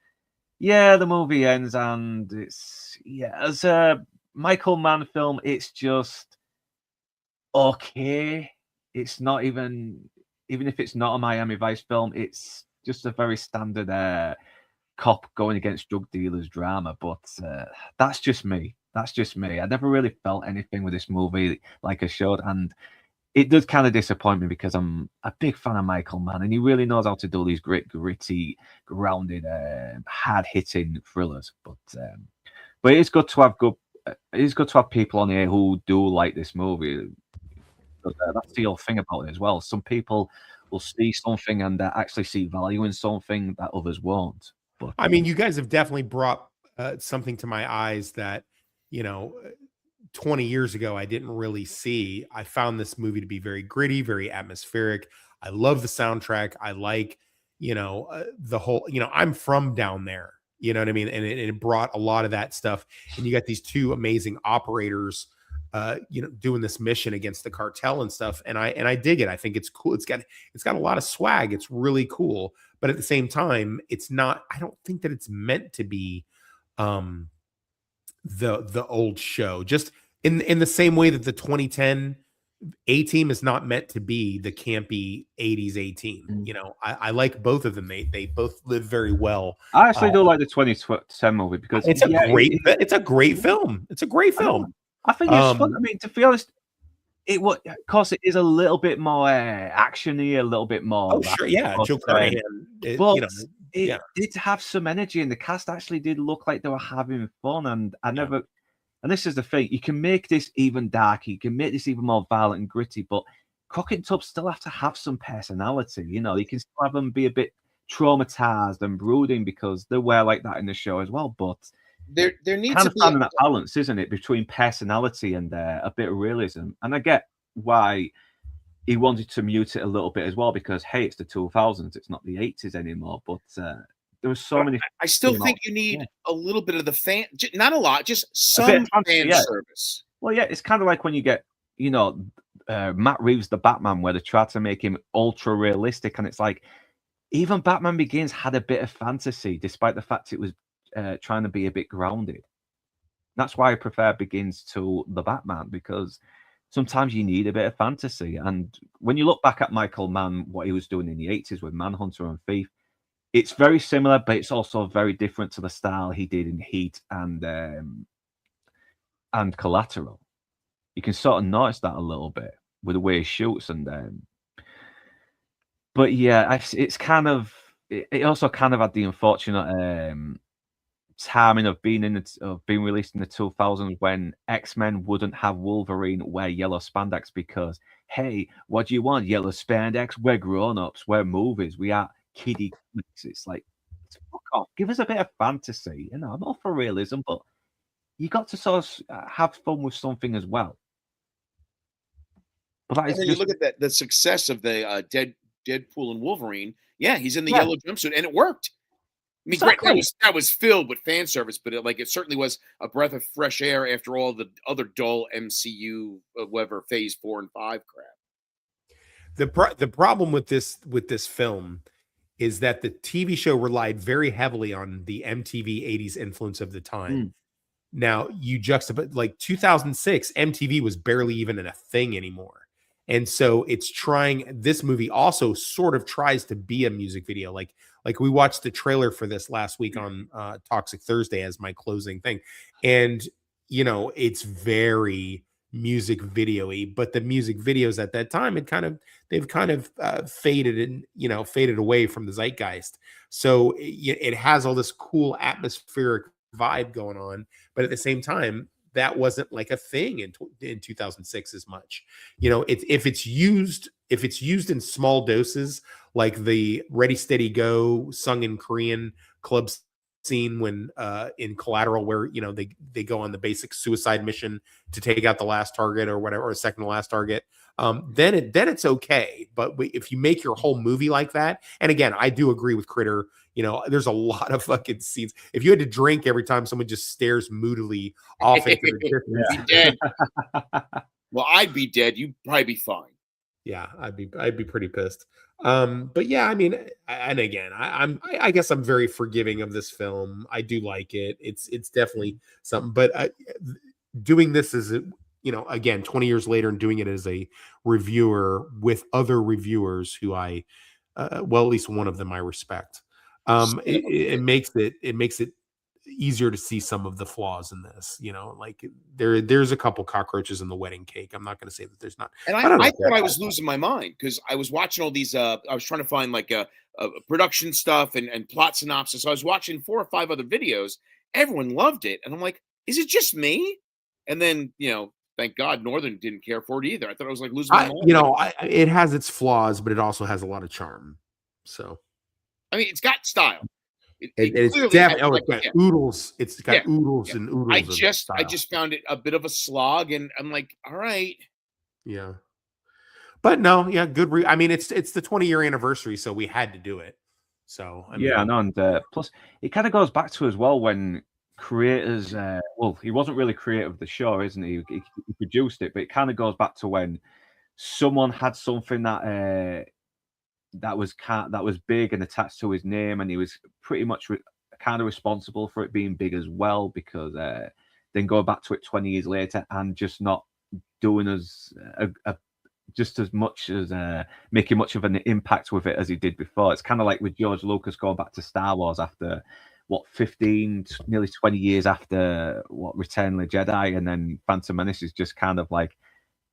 yeah, the movie ends, and as a Michael Mann film, it's just okay. It's not even if it's not a Miami Vice film, it's just a very standard cop going against drug dealers drama. But that's just me. That's just me. I never really felt anything with this movie like I should, and it does kind of disappoint me because I'm a big fan of Michael Mann, and he really knows how to do these great, gritty, grounded, hard-hitting thrillers. But it is good to have It is good to have people on here who do like this movie. That's the whole thing about it as well. Some people will see something and actually see value in something that others won't. But I mean, you guys have definitely brought something to my eyes that 20 years ago I didn't really see. I found this movie to be very gritty, very atmospheric. I love the soundtrack. I like the whole. I'm from down there. You know what I mean? And it brought a lot of that stuff. And you got these two amazing operators. Doing this mission against the cartel and stuff, and I dig it. I think it's cool. It's got a lot of swag. It's really cool, but at the same time, it's not. I don't think that it's meant to be the old show. Just in the same way that the 2010 A-Team is not meant to be the campy 80s A-Team. I like both of them. They both live very well. I actually do like the 2010 movie because it's a great film. It's a great film. I think it's fun. I mean, to be honest, of course, it is a little bit more actiony, a little bit more. Oh, sure, yeah. Joe Carnahan. It did have some energy, and the cast actually did look like they were having fun. And and this is the thing: you can make this even darker, you can make this even more violent and gritty, but Croc and Tubbs still have to have some personality. You can still have them be a bit traumatized and brooding because they were like that in the show as well, but. There needs kind to of be finding that balance, isn't it, between personality and a bit of realism. And I get why he wanted to mute it a little bit as well, because hey, it's the 2000s, it's not the 80s anymore. But there was so many. I still think you need a little bit of the fan, not a lot, just some fan service. Well, yeah, it's kind of like when you get Matt Reeves, the Batman, where they try to make him ultra realistic, and it's like even Batman Begins had a bit of fantasy, despite the fact it was. Trying to be a bit grounded. That's why I prefer Begins to the Batman, because sometimes you need a bit of fantasy. And when you look back at Michael Mann, what he was doing in the 80s with Manhunter and Thief, it's very similar, but it's also very different to the style he did in Heat and Collateral. You can sort of notice that a little bit with the way he shoots. But yeah, it's kind of. It also kind of had the unfortunate timing of being released in the 2000s when X-Men wouldn't have Wolverine wear yellow spandex because, hey, what do you want? Yellow spandex? We're grown-ups. We're movies. We are kiddie comics. It's like, fuck off. Give us a bit of fantasy. I'm all for realism, but you got to sort of have fun with something as well. But that is you look at the success of the Deadpool and Wolverine. Yeah, he's in the yellow jumpsuit, and it worked. I mean, exactly. That was filled with fan service, but it certainly was a breath of fresh air after all the other dull MCU, whatever Phase 4 and 5 crap. The problem with this film is that the TV show relied very heavily on the MTV 80s influence of the time. Now you juxtapose, like 2006, MTV was barely even in a thing anymore. And so this movie also sort of tries to be a music video. Like we watched the trailer for this last week on Toxic Thursday as my closing thing. And, it's very music video-y, but the music videos at that time, they've kind of faded away from the zeitgeist. So it has all this cool atmospheric vibe going on, but at the same time, that wasn't like a thing in 2006 as much. If it's used in small doses, like the Ready Steady Go sung in Korean club scene when in Collateral where they go on the basic suicide mission to take out the last target or whatever, or second to last target, then it's okay. But if you make your whole movie like that, and again, I do agree with Critter. There's a lot of fucking scenes. If you had to drink every time someone just stares moodily off into the distance, Be dead. Well, I'd be dead. You'd probably be fine. Yeah, I'd be pretty pissed. But yeah, I mean, and again, I guess I'm very forgiving of this film. I do like it. It's definitely something. But doing this as again, 20 years later, and doing it as a reviewer with other reviewers who at least one of them I respect. It makes it easier to see some of the flaws in this. Like there's a couple cockroaches in the wedding cake. I'm not going to say that there's not. And I thought I was losing my mind because I was watching all these. I was trying to find like a production stuff and plot synopsis. So I was watching 4 or 5 other videos. Everyone loved it, and I'm like, is it just me? And then thank God Northern didn't care for it either. I thought I was like losing my mind. It has its flaws, but it also has a lot of charm. So, I mean, it's got style. It's definitely it's got oodles. It's got oodles and oodles. I just found it a bit of a slog, and I'm like, all right. Yeah, but no, yeah, good. I mean, it's the 20-year anniversary, so we had to do it. So I know, and plus it kind of goes back to as well when creators. He wasn't really creator of the show, isn't he? He produced it, but it kind of goes back to when someone had something that was big and attached to his name, and he was pretty much kind of responsible for it being big as well, because then go back to it 20 years later and just not doing just as much as making much of an impact with it as he did before. It's kind of like with George Lucas going back to Star Wars after 15, nearly 20 years after Return of the Jedi, and then Phantom Menace is just kind of like,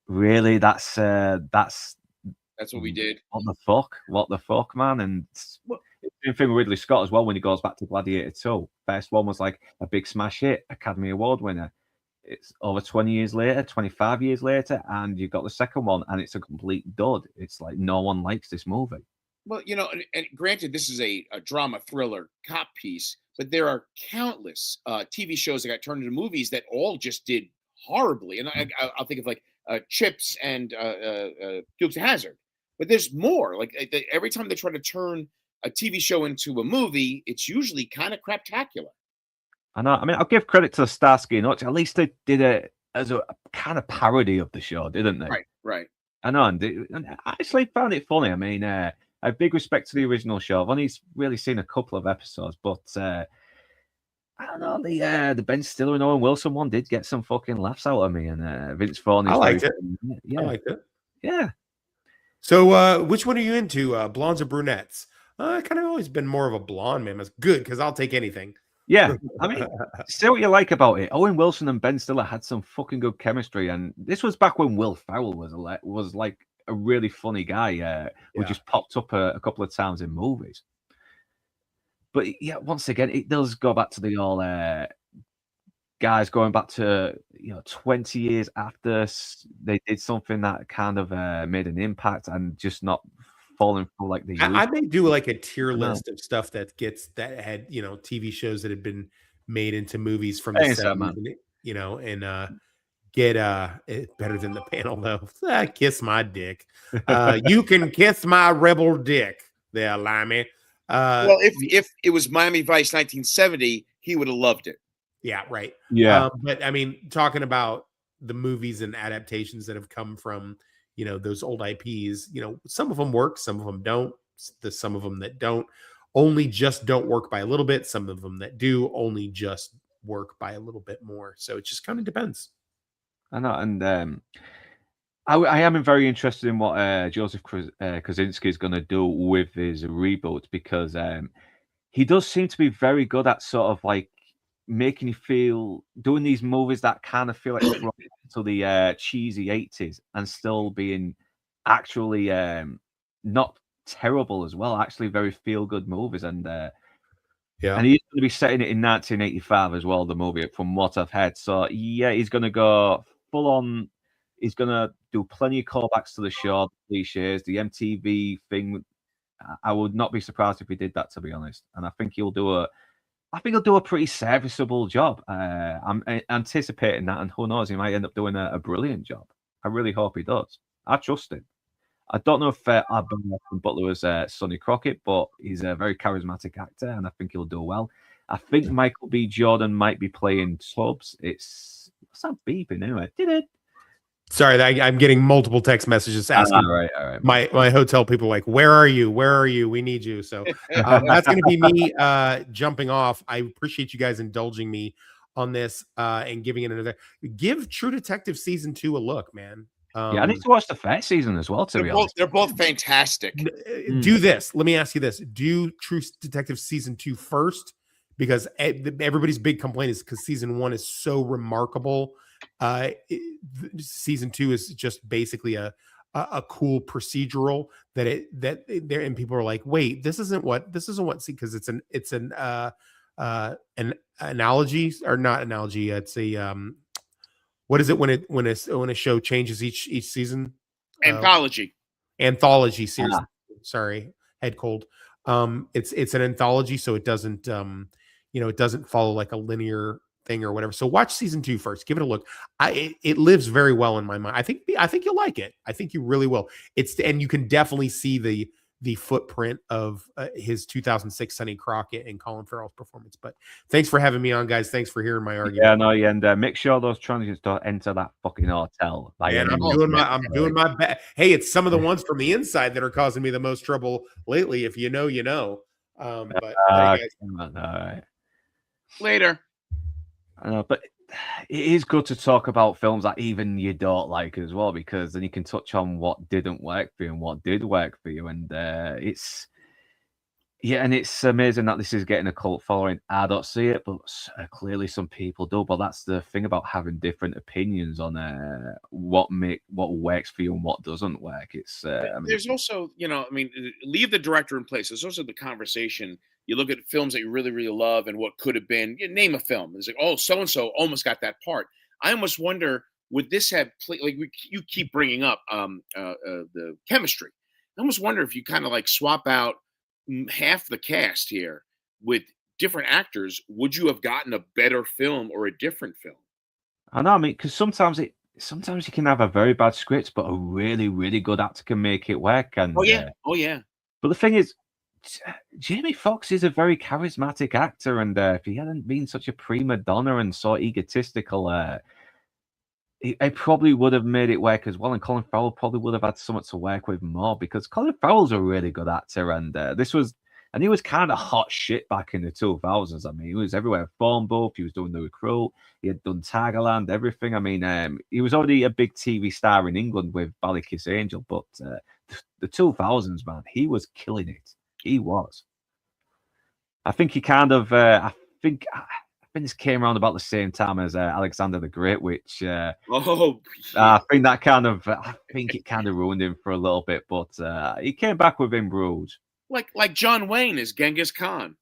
really, that's what we did. What the fuck, man? And it's the same thing with Ridley Scott as well when he goes back to Gladiator 2. First one was like a big smash hit, Academy Award winner. It's over 20 years later, 25 years later, and you've got the second one, and it's a complete dud. It's like no one likes this movie. Well, and granted, this is a drama thriller cop piece, but there are countless TV shows that got turned into movies that all just did horribly. And I'll think of like Chips and Dukes of Hazzard. But there's more. Like every time they try to turn a TV show into a movie, it's usually kind of craptacular. I know. I mean, I'll give credit to Starsky and Hutch. At least they did it as a kind of parody of the show, didn't they? Right. I know. And I actually found it funny. I mean, I have big respect to the original show. I've only really seen a couple of episodes, but I don't know. The Ben Stiller and Owen Wilson one did get some fucking laughs out of me, and Vince Vaughn. I liked it. Yeah. I liked it. Yeah. So, which one are you into, blondes or brunettes? I kind of always been more of a blonde man. That's good because I'll take anything. Yeah, I mean, say what you like about it. Owen Wilson and Ben Stiller had some fucking good chemistry, and this was back when Will Ferrell was like a really funny guy who just popped up a couple of times in movies. But yeah, once again, it does go back to the old guys going back to 20 years after they did something that kind of made an impact and just not falling for like the. I may do like a tier list of stuff that had TV shows that had been made into movies from the 70s, and get better than the panel though. Kiss my dick. You can kiss my rebel dick there, Limey. Well, if it was Miami Vice 1970, he would have loved it. Yeah, right. Yeah. But I mean, talking about the movies and adaptations that have come from, those old IPs, some of them work, some of them don't. Some of them that don't only just don't work by a little bit. Some of them that do only just work by a little bit more. So it just kind of depends. I know. And I am very interested in what Joseph Kosinski is going to do with his reboot, because he does seem to be very good at sort of like making you feel, doing these movies that kind of feel like to the cheesy 80s and still being actually not terrible as well, actually very feel good movies. And and he's going to be setting it in 1985 as well, the movie, from what I've heard. So yeah, he's going to go full on. He's going to do plenty of callbacks to the show, the cliches, the MTV thing. I would not be surprised if he did that, to be honest. And I think he'll do I think he'll do a pretty serviceable job. I'm anticipating that, and who knows, he might end up doing a brilliant job. I really hope he does. I trust him. I don't know if Austin Butler was Sonny Crockett, but he's a very charismatic actor, and I think he'll do well. I think Michael B. Jordan might be playing Tubbs. What's that beeping anyway? Did it? Sorry, I'm getting multiple text messages asking. All right. My hotel people like, where are you? Where are you? We need you. So that's going to be me jumping off. I appreciate you guys indulging me on this and giving it another. Give True Detective season 2 a look, man. Yeah, I need to watch the first season as well. To be honest, they're both fantastic. Do this. Let me ask you this: do True Detective season 2 first, because everybody's big complaint is because season 1 is so remarkable. Season 2 is just basically a cool procedural and people are like, wait, this isn't what because it's an analogy or not analogy. It's a what is it when a show changes each season? Anthology series. Sorry, head cold. It's an anthology, so it doesn't it doesn't follow like a linear thing or whatever. So watch season 2 first. Give it a look. It lives very well in my mind. I think you'll like it. I think you really will. And you can definitely see the footprint of his 2006 Sonny Crockett and Colin Farrell's performance. But thanks for having me on, guys. Thanks for hearing my argument. Yeah, no, and make sure those transits don't enter that fucking hotel. And I'm doing my best. Hey, it's some of the ones from the inside that are causing me the most trouble lately. If you know, you know. But all right. Later. I know, but it is good to talk about films that even you don't like as well, because then you can touch on what didn't work for you and what did work for you. And it's amazing that this is getting a cult following. I don't see it, but clearly some people do. But that's the thing about having different opinions on what works for you and what doesn't work. It's there's also, leave the director in place. There's also the conversation. You look at films that you really, really love and what could have been. You name a film. It's like, oh, so-and-so almost got that part. I almost wonder, would this have you keep bringing up the chemistry. I almost wonder if you kind of like swap out half the cast here with different actors, would you have gotten a better film or a different film? I know, because sometimes you can have a very bad script, but a really, really good actor can make it work. And oh yeah. But the thing is, Jamie Foxx is a very charismatic actor, and if he hadn't been such a prima donna and so egotistical, he probably would have made it work as well. And Colin Farrell probably would have had something to work with more, because Colin Farrell's a really good actor, and he was kind of hot shit back in the 2000s. I mean, he was everywhere. Phone Booth, he was doing The Recruit, he had done Tigerland, everything. I mean, he was already a big TV star in England with Ballykiss Angel, but the 2000s, man, he was killing it. He was. I think he kind of. I think this came around about the same time as Alexander the Great, which I think that kind of. I think it kind of ruined him for a little bit, but he came back with Bruges. Like John Wayne as Genghis Khan.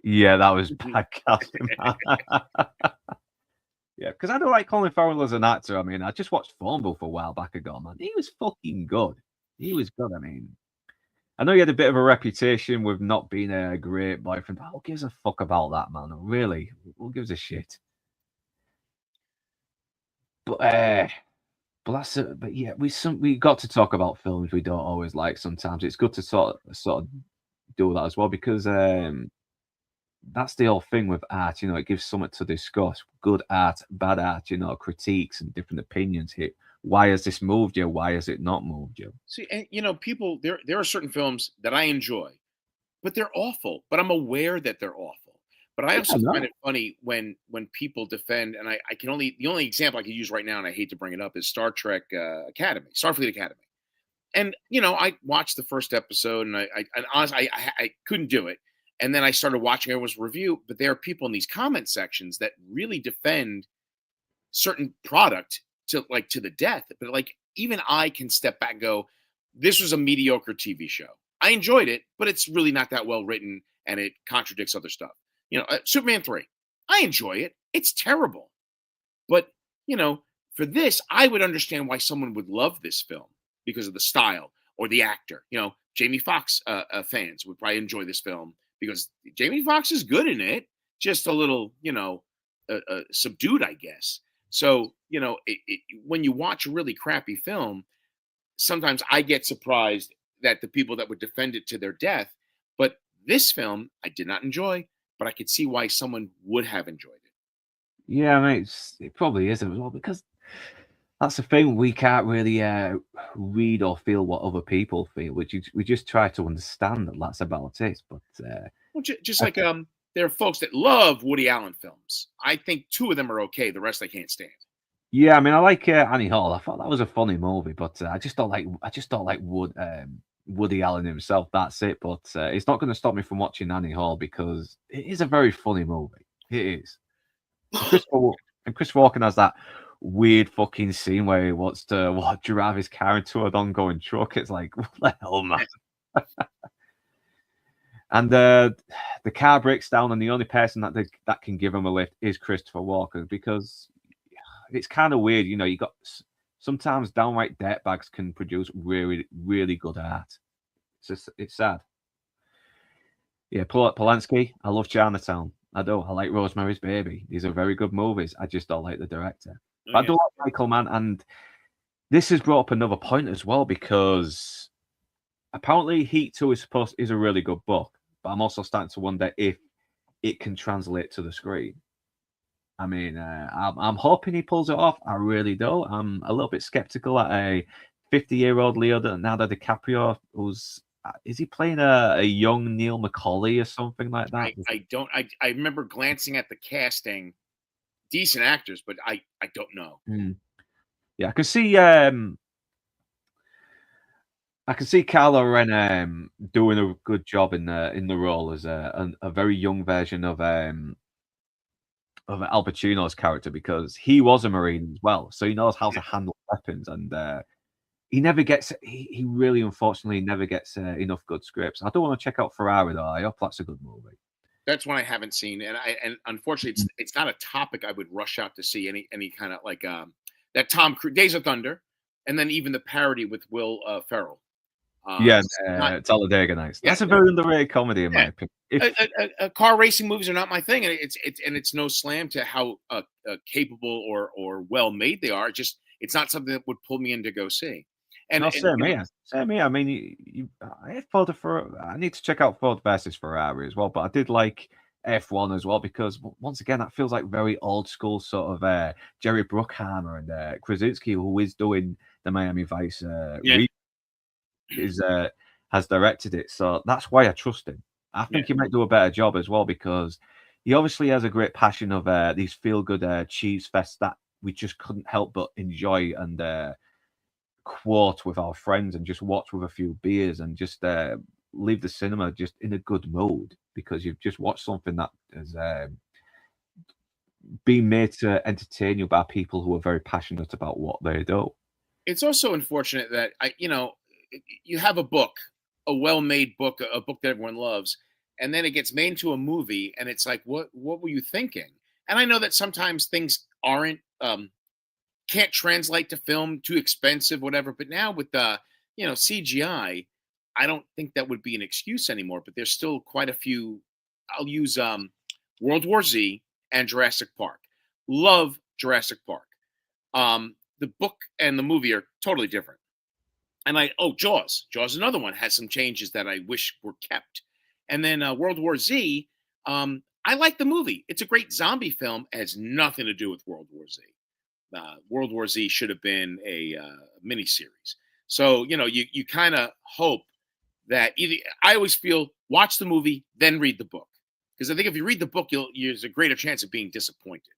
Yeah, that was bad casting. Yeah, because I don't like Colin Farrell as an actor. I mean, I just watched Phone Booth a while back ago, man. He was fucking good. He was good. I mean, I know he had a bit of a reputation with not being a great boyfriend, but who gives a fuck about that, man? Really? Who gives a shit? But that's it. But yeah, we got to talk about films we don't always like sometimes. It's good to sort of do that as well, because that's the whole thing with art. It gives something to discuss. Good art, bad art, critiques and different opinions here. Why has this moved you? Why has it not moved you? See, and people, there are certain films that I enjoy, but they're awful. But I'm aware that they're awful. But I also find it funny when people defend, and the only example I can use right now, and I hate to bring it up, is Star Trek Academy, Starfleet Academy. And I watched the first episode, and I honestly I couldn't do it. And then I started watching everyone's review, but there are people in these comment sections that really defend certain product to the death. But even I can step back and go, this was a mediocre TV show. I enjoyed it, but it's really not that well written, and it contradicts other stuff. Superman 3, I enjoy it. It's terrible. But, for this, I would understand why someone would love this film because of the style or the actor. Jamie Foxx fans would probably enjoy this film because Jamie Foxx is good in it. just a little, subdued, I guess. So, when you watch a really crappy film, sometimes I get surprised that the people that would defend it to their death. But this film, I did not enjoy, but I could see why someone would have enjoyed it. Yeah, I mean, it probably is as well because that's the thing. We can't really read or feel what other people feel. We just try to understand that that's about it. But Well, just like there are folks that love Woody Allen films. I think two of them are okay. The rest I can't stand. yeah, I mean, I like Annie Hall. I thought that was a funny movie, but I just don't like Woody Allen himself. That's it. But it's not going to stop me from watching Annie Hall because it is a very funny movie. It is. And Chris Walken has that weird fucking scene where he wants to drive his car into an ongoing truck. It's like, what the hell, man? And the car breaks down, and the only person that can give him a lift is Christopher Walken, because it's kind of weird. You got sometimes downright dirtbags can produce really, really good art. It's sad. Yeah, Polanski. I love Chinatown. I do. I like Rosemary's Baby. These are very good movies. I just don't like the director. But I do like Michael Mann, and this has brought up another point as well, because apparently Heat 2 is a really good book, but I'm also starting to wonder if it can translate to the screen. I mean, I'm hoping he pulls it off. I really do. I'm a little bit skeptical at a 50-year-old Leonardo DiCaprio who's. Is he playing a young Neil McCauley or something like that? I remember glancing at the casting. Decent actors, but I don't know. Yeah, I can see Kylo Ren doing a good job in the role as a very young version of Al Pacino's character, because he was a Marine as well, so he knows how to handle weapons, and he never gets. He really, unfortunately, never gets enough good scripts. I do want to check out Ferrari though. I hope that's a good movie. That's one I haven't seen, and unfortunately, it's not a topic I would rush out to see. Any kind of like that Tom Cruise Days of Thunder, and then even the parody with Will Ferrell. Talladega Nights. That's a very underrated comedy in my opinion. Car racing movies are not my thing, and it's no slam to how capable or well made they are. It's not something that would pull me in to go see. Same here. I mean, I need to check out Ford versus Ferrari as well, but I did like F1 as well, because once again, that feels like very old school sort of Jerry Bruckheimer and Krasinski, who is doing the Miami Vice has directed it, so that's why I trust him. I think he might do a better job as well, because he obviously has a great passion of these feel-good cheese fests that we just couldn't help but enjoy and quote with our friends and just watch with a few beers and just leave the cinema just in a good mood, because you've just watched something that has been made to entertain you by people who are very passionate about what they do. It's also unfortunate that you have a book, a well-made book, a book that everyone loves, and then it gets made into a movie, and it's like, what were you thinking? And I know that sometimes things aren't can't translate to film, too expensive, whatever. But now with CGI, I don't think that would be an excuse anymore. But there's still quite a few. I'll use World War Z and Jurassic Park. Love Jurassic Park. The book and the movie are totally different. And Jaws. Jaws, another one, has some changes that I wish were kept. And then World War Z, I like the movie. It's a great zombie film. It has nothing to do with World War Z. World War Z should have been a miniseries. So, you kind of hope that I always feel watch the movie, then read the book. Because I think if you read the book, there's a greater chance of being disappointed.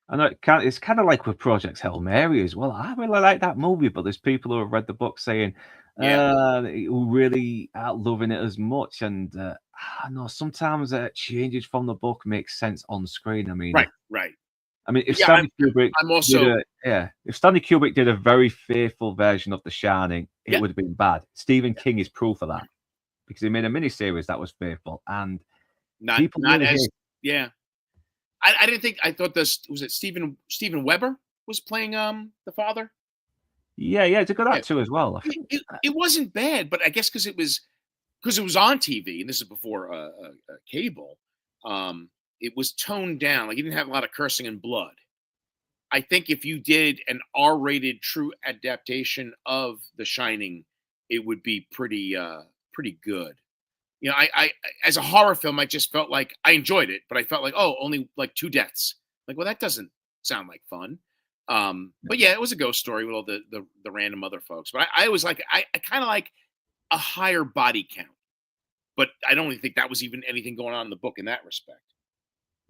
I know it's kind of like with Project Hail Mary as well. I really like that movie, but there's people who have read the book saying who really aren't loving it as much. And I know sometimes changes from the book make sense on screen. I mean, right. I mean, if Stanley Kubrick did a very faithful version of The Shining, it would have been bad. Stephen King is proof of that, because he made a miniseries that was faithful, and not as I didn't think. I thought was it Steven Weber was playing the father. Yeah, it's a good actor as well. It wasn't bad, but I guess because it was on TV, and this is before cable. it was toned down. Like, you didn't have a lot of cursing and blood. I think if you did an R-rated true adaptation of The Shining, it would be pretty good. You know, I as a horror film, I just felt like I enjoyed it, but I felt like, oh, only like 2 deaths. Like, well, that doesn't sound like fun. But yeah, it was a ghost story with all the random other folks. But I was like, I kind of like a higher body count. But I don't even think that was even anything going on in the book in that respect.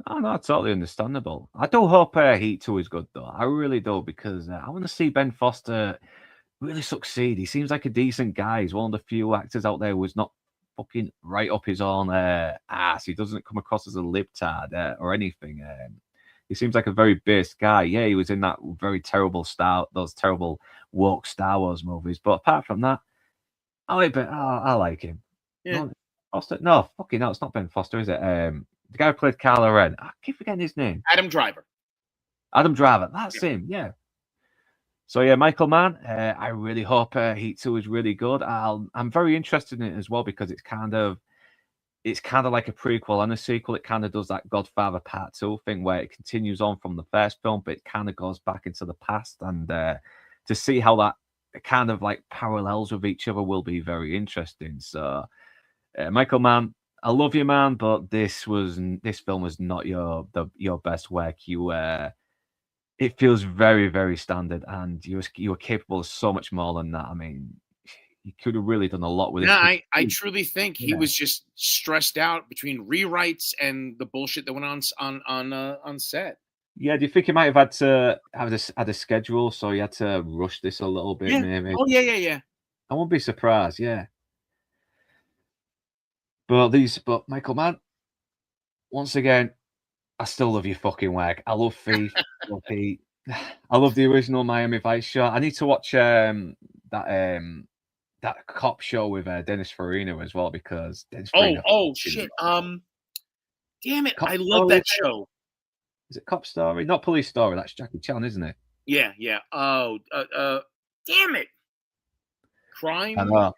Oh, no, totally understandable. I do hope Heat 2 is good, though. I really do, because I want to see Ben Foster really succeed. He seems like a decent guy. He's one of the few actors out there who's not fucking right up his own ass. He doesn't come across as a libtard or anything. He seems like a very base guy. Yeah, he was in that very terrible those terrible woke Star Wars movies. But apart from that, I like him. Yeah. No, Foster? No, fucking no, it's not Ben Foster, is it? The guy who played Kylo Ren. I keep forgetting his name. Adam Driver. Adam Driver. That's him. Yeah. So yeah, Michael Mann. I really hope Heat 2 is really good. I'm very interested in it as well, because it's kind of like a prequel and a sequel. It kind of does that Godfather Part 2 thing where it continues on from the first film, but it kind of goes back into the past, and to see how that kind of like parallels with each other will be very interesting. So Michael Mann, I love you, man, but this film was not your best work. It feels very, very standard, and you were capable of so much more than that. I mean, you could have really done a lot with it. Yeah, I truly think he was just stressed out between rewrites and the bullshit that went on set. Yeah, do you think he might have had to had a schedule, so he had to rush this a little bit, Yeah. maybe? Oh yeah. I wouldn't be surprised, yeah. But Michael Mann, once again, I still love your fucking work. I love Thief. Love Heat. I love the original Miami Vice show. I need to watch that cop show with Dennis Farina as well, because Dennis Farina. Oh shit. Damn it. Cop I love Story, that show. Is it Cop Story? Not Police Story. That's Jackie Chan, isn't it? Yeah. Oh, damn it. Crime. I know.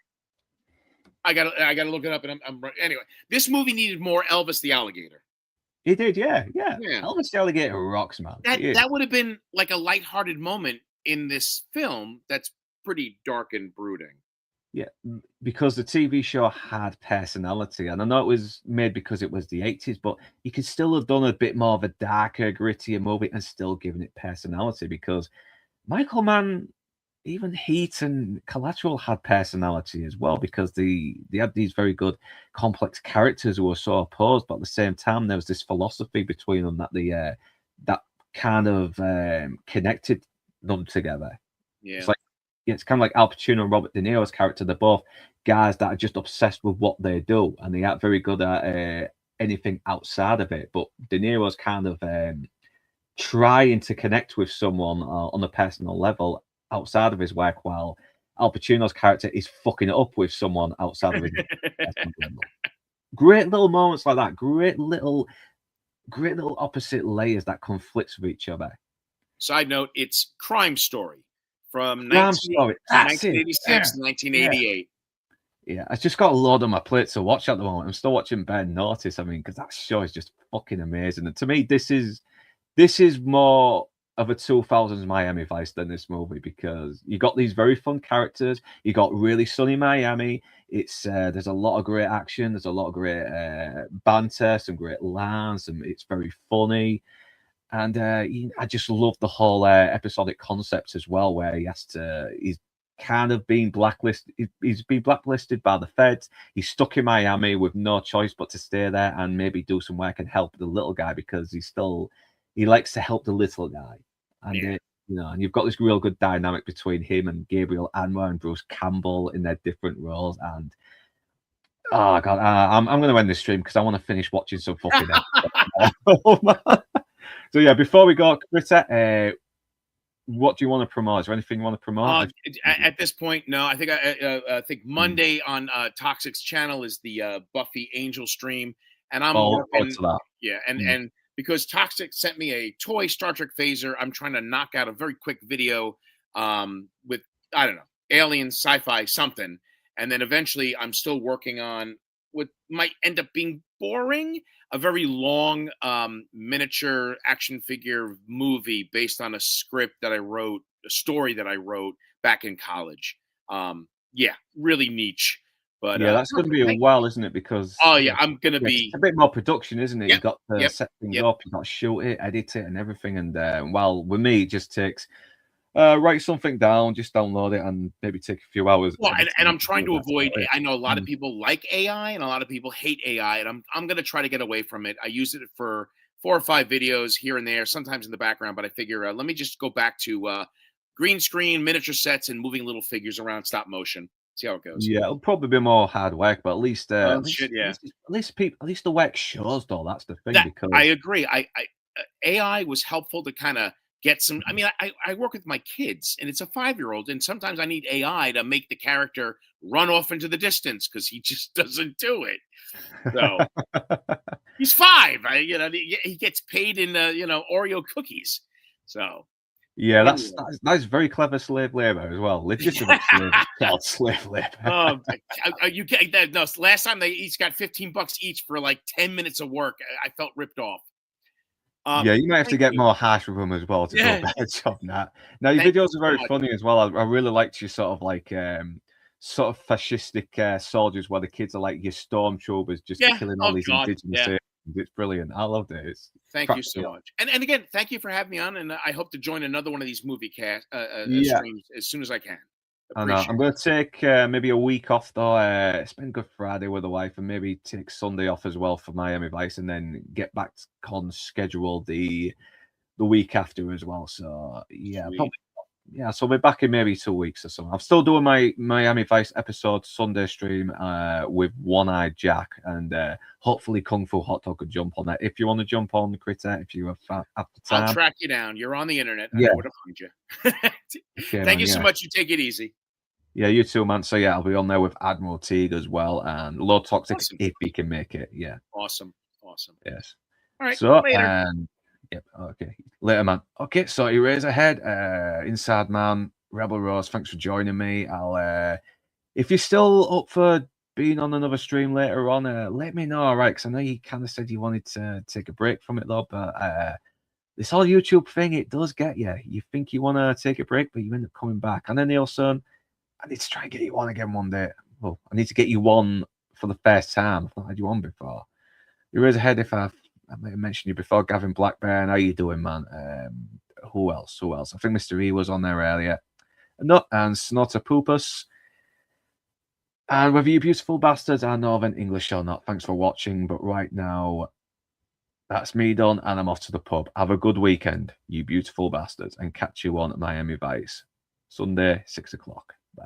I gotta look it up, and I'm anyway. This movie needed more Elvis the Alligator. He did, yeah. Yeah. Elvis the Alligator rocks, man. That would have been like a lighthearted moment in this film that's pretty dark and brooding. Yeah, because the TV show had personality, and I know it was made because it was the 80s, but you could still have done a bit more of a darker, grittier movie and still given it personality, because Michael Mann, even Heat and Collateral had personality as well, because they had these very good, complex characters who were so opposed, but at the same time, there was this philosophy between them that that kind of connected them together. Yeah. It's kind of like Al Pacino and Robert De Niro's character. They're both guys that are just obsessed with what they do, and they aren't very good at anything outside of it. But De Niro's kind of trying to connect with someone on a personal level outside of his work, while Al Pacino's character is fucking it up with someone outside of his personal level. Great little moments like that. Great little opposite layers that conflicts with each other. Side note: it's Crime Story from 1986, 1988. Yeah, I just got a load on my plate to watch at the moment. I'm still watching Ben Notice. I mean, because that show is just fucking amazing. And to me, this is more of a 2000s Miami Vice than this movie, because you got these very fun characters. You got really sunny Miami. It's there's a lot of great action. There's a lot of great banter, some great lines, and it's very funny. And I just love the whole episodic concept as well, where he's kind of been blacklisted. He's been blacklisted by the feds. He's stuck in Miami with no choice but to stay there and maybe do some work and help the little guy, because he likes to help the little guy. And and you've got this real good dynamic between him and Gabriel Anwar and Bruce Campbell in their different roles. And oh god, I'm going to end this stream because I want to finish watching some fucking So yeah, before we go, Critter, what do you want to promote? Is there anything you want to promote? At this point, no. I think Monday on Toxic's channel is the Buffy Angel stream, and I'm working. Yeah, and because Toxic sent me a toy Star Trek phaser, I'm trying to knock out a very quick video with, I don't know, aliens, sci-fi, something, and then eventually I'm still working on what might end up being boring, a very long miniature action figure movie based on a script that I wrote, a story that I wrote back in college. Yeah, really niche. But Yeah, that's going to be a while, isn't it? Because oh yeah, I'm gonna it's be a bit more production, isn't it? You Yep, got to yep, set things yep. up, you got to shoot it, edit it, and everything. And while with me, it just takes write something down, just download it, and maybe take a few hours. Well, and editing I'm it, trying to that's avoid. about it. I know a lot of people like AI, and a lot of people hate AI, and I'm going to try to get away from it. I use it for 4 or 5 videos here and there, sometimes in the background. But I figure let me just go back to green screen, miniature sets, and moving little figures around stop motion. See how it goes. Yeah, it'll probably be more hard work, but at least Oh shit, yeah. at least the work shows though. That's the thing, That because I agree. AI was helpful to kind of get some. I mean, I work with my kids, and it's a 5-year-old, and sometimes I need AI to make the character run off into the distance because he just doesn't do it. So he's 5. He gets paid in Oreo cookies. So yeah, anyway. that's very clever slave labor as well. Legitimate child slave labor. You get that? No, last time they each got $15 each for like 10 minutes of work. I felt ripped off. Yeah, you might have to Thank get you. more harsh with them as well to do a better job than that. Now, your Thank you videos are very so much. funny as well. I really liked your sort of like sort of fascistic soldiers where the kids are like your stormtroopers just Yeah. killing all Oh these God. indigenous Yeah. aliens. It's brilliant. I loved it. Thank you so much. And again, thank you for having me on. And I hope to join another one of these movie cast Yeah. streams as soon as I can. I know. I'm going to take maybe a week off though. Spend Good Friday with the wife, and maybe take Sunday off as well for Miami Vice, and then get back on schedule the week after as well. So yeah, Sweet. probably. Yeah, so we'll be back in maybe 2 weeks or so. I'm still doing my Miami Vice episode Sunday stream with One Eye Jack, and hopefully Kung Fu Hot Dog could jump on that. If you want to jump on, Critter, if you have the time, I'll track you down. You're on the internet. I Yeah. know where to find you. Okay, Thank man, you so yeah. much. You take it easy. Yeah, you too, man. So yeah, I'll be on there with Admiral Teague as well, and Low Toxic Awesome. if he can make it. Yeah, Awesome. yes. All right. So Later. yep, okay. Later, man. Okay, so Eraserhead, Inside Man, Rebel Rose, thanks for joining me. I'll if you're still up for being on another stream later on, let me know, all right? Because I know you kind of said you wanted to take a break from it though, but this whole YouTube thing, it does get you. You think you want to take a break, but you end up coming back. And then Nielsen, I need to try and get you on again one day. Well, I need to get you on for the first time. I've not had you on before. Eraserhead, if I may have mentioned you before, Gavin Blackburn, how you doing, man? Who else? I think Mr. E was on there earlier. And Snorter Poopus. And whether you beautiful bastards are Northern English or not, thanks for watching. But right now, that's me done, and I'm off to the pub. Have a good weekend, you beautiful bastards, and catch you on Miami Vice. Sunday, 6 o'clock. Bye.